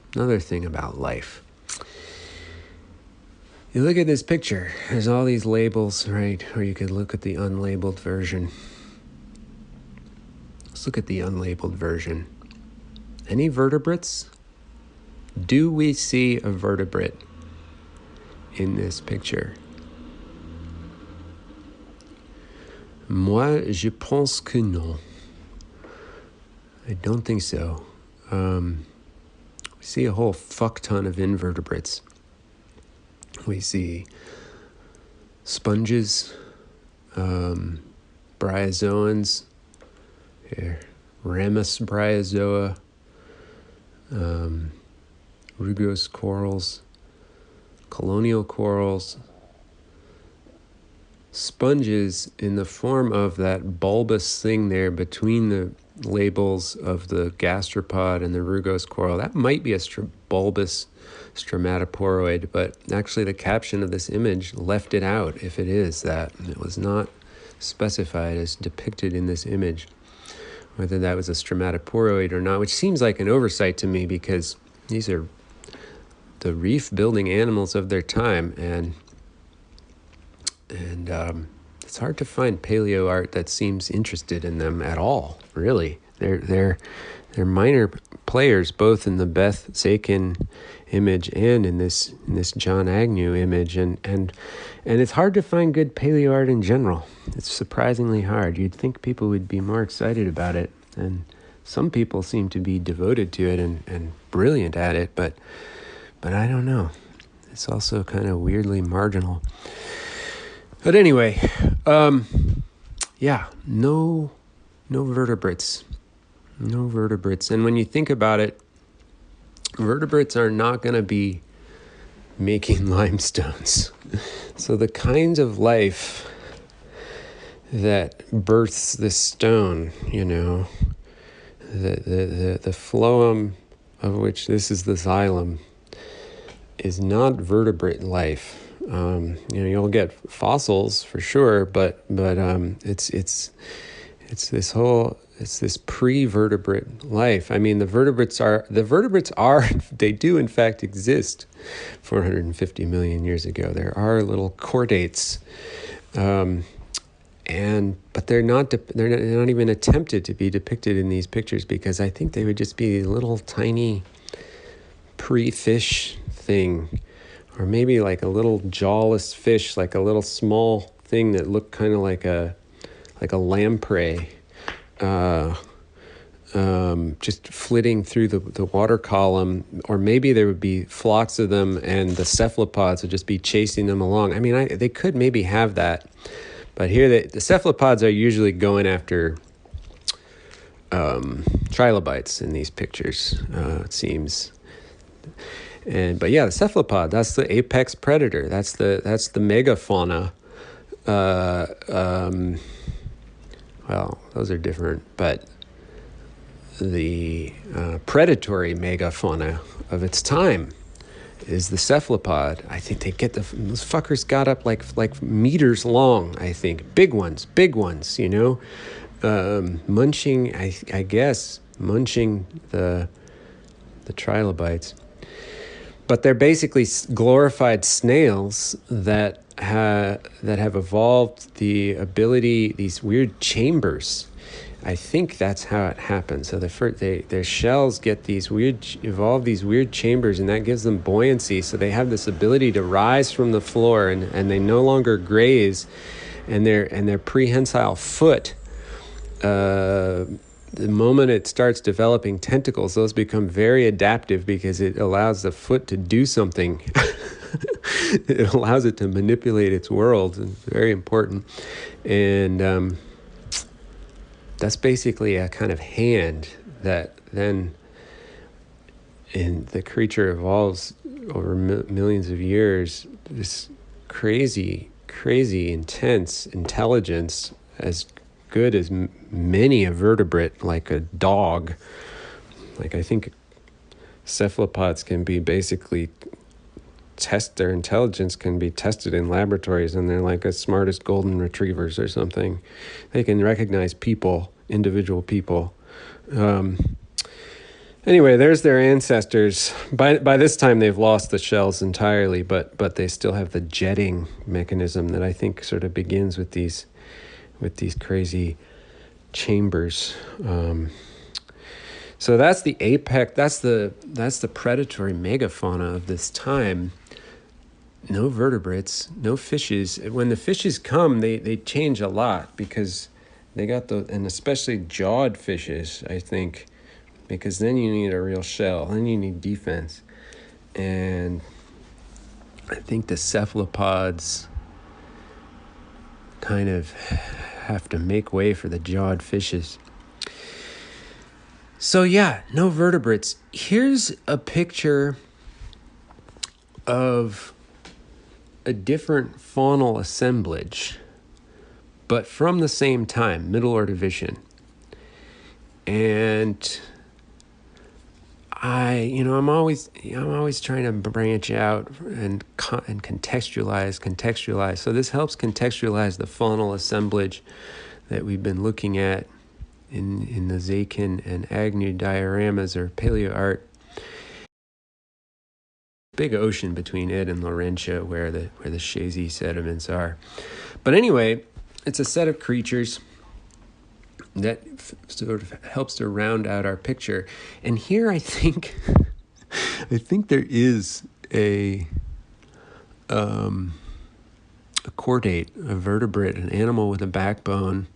You look at this picture, there's all these labels, right? Or you could look at the unlabeled version. Let's look at the unlabeled version. Any vertebrates? Do we see a vertebrate in this picture? Moi, je pense que non. I don't think so. We see a whole fuck ton of invertebrates. We see sponges, bryozoans, here, ramus bryozoa, rugose corals, colonial corals, sponges in the form of that bulbous thing there between the labels of the gastropod and the rugose coral. That might be a bulbous stromatoporoid, but actually the caption of this image left it out if it is that. It was not specified as depicted in this image, whether that was a stromatoporoid or not, which seems like an oversight to me because these are the reef building animals of their time, and it's hard to find paleo art that seems interested in them at all, really. They're minor players both in the Beth Zakin image and in this John Agnew image, and it's hard to find good paleo art in general. It's surprisingly hard. You'd think people would be more excited about it, and some people seem to be devoted to it and brilliant at it, but I don't know. It's also kind of weirdly marginal. But anyway, no vertebrates. No vertebrates. And when you think about it, vertebrates are not going to be making limestones. So the kinds of life that births this stone, the phloem of which this is the xylem, is not vertebrate life. You'll get fossils for sure, but it's this pre-vertebrate life. I mean, the vertebrates are they do in fact exist 450 million years ago. There are little chordates, but they're not even attempted to be depicted in these pictures, because I think they would just be a little tiny pre-fish thing, or maybe like a little jawless fish, like a little small thing that looked kind of like a lamprey, just flitting through the water column. Or maybe there would be flocks of them and the cephalopods would just be chasing them along. I mean, they could maybe have that, but here the cephalopods are usually going after trilobites in these pictures, it seems. But yeah, the cephalopod, that's the apex predator. That's the megafauna. Well, those are different, but the predatory megafauna of its time is the cephalopod. I think those fuckers got up like meters long, I think. Big ones, you know, munching, I guess, the trilobites. But they're basically glorified snails that have evolved the ability, these weird chambers. I think that's how it happens. So their shells get evolve these weird chambers, and that gives them buoyancy. So they have this ability to rise from the floor, and they no longer graze, and their prehensile foot, the moment it starts developing tentacles, those become very adaptive because it allows the foot to do something. It allows it to manipulate its world. It's very important. And that's basically a kind of hand that then the creature evolves over millions of years. This crazy, intense intelligence, as good as many a vertebrate, like a dog. Like, I think cephalopods can be basically their intelligence can be tested in laboratories, and they're like as smart as golden retrievers or something. They can recognize individual people. Anyway, there's their ancestors. By this time, they've lost the shells entirely, but they still have the jetting mechanism that I think sort of begins with these crazy chambers. So that's the apex. That's the predatory megafauna of this time. No vertebrates, no fishes. When the fishes come, they change a lot, because they got and especially jawed fishes, I think, because then you need a real shell, then you need defense. And I think the cephalopods kind of have to make way for the jawed fishes. So yeah, no vertebrates. Here's a picture of a different faunal assemblage, but from the same time, Middle Ordovician. And I'm always trying to branch out and contextualize. So this helps contextualize the faunal assemblage that we've been looking at in the Zakin and Agnew dioramas, or paleo art. Big ocean between it and Laurentia, where the Chazy sediments are. But anyway, it's a set of creatures that sort of helps to round out our picture. And here I think there is a chordate, a vertebrate, an animal with a backbone,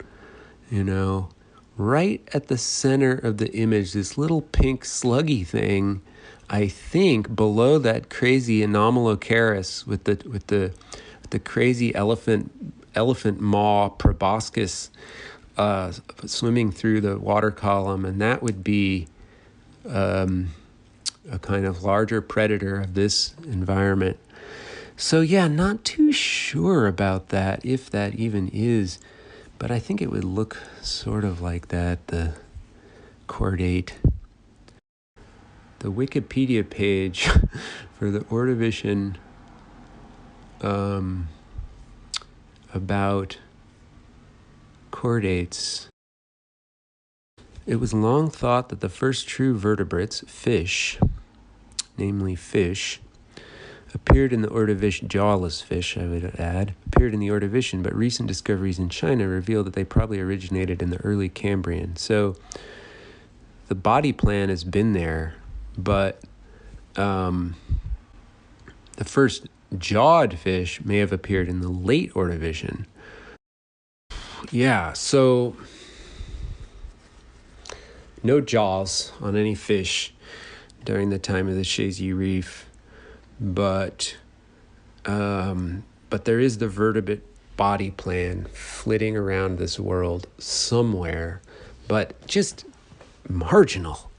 right at the center of the image, this little pink sluggy thing, I think below that crazy anomalocaris with the crazy elephant maw proboscis swimming through the water column, and that would be a kind of larger predator of this environment. So yeah, not too sure about that, if that even is, but I think it would look sort of like that, the chordate. The Wikipedia page for the Ordovician about chordates. It was long thought that the first true vertebrates, fish, namely fish, appeared in the ordovician, jawless fish, I would add, appeared in the ordovician, but recent discoveries in China reveal that they probably originated in the early Cambrian. So the body plan has been there, but the first jawed fish may have appeared in the late ordovician. Yeah, so no jaws on any fish during the time of the Chazy Reef, but there is the vertebrate body plan flitting around this world somewhere, but just marginal.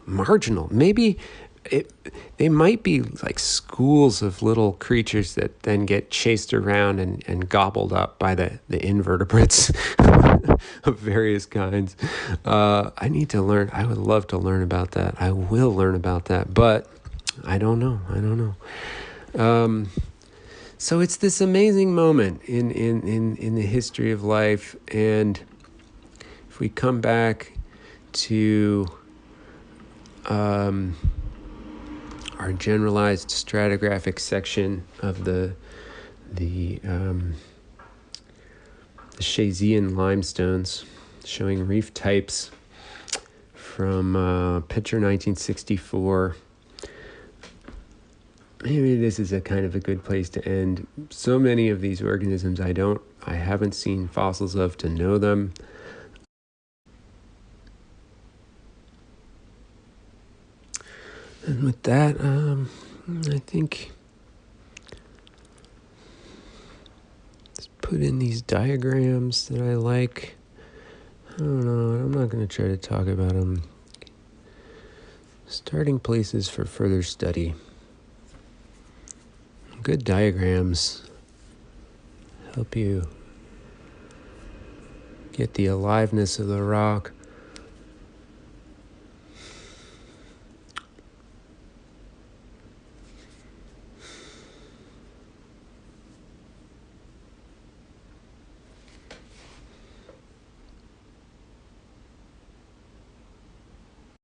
Maybe they might be like schools of little creatures that then get chased around and gobbled up by the invertebrates of various kinds. I need to learn. I would love to learn about that. I will learn about that, but I don't know. So it's this amazing moment in the history of life, and if we come back to our generalized stratigraphic section of the Chazean limestones, showing reef types from picture 1964. Maybe this is a kind of a good place to end. So many of these organisms I haven't seen fossils of to know them. And with that, I think let's put in these diagrams that I like. I don't know, I'm not going to try to talk about them. Starting places for further study. Good diagrams help you get the aliveness of the rock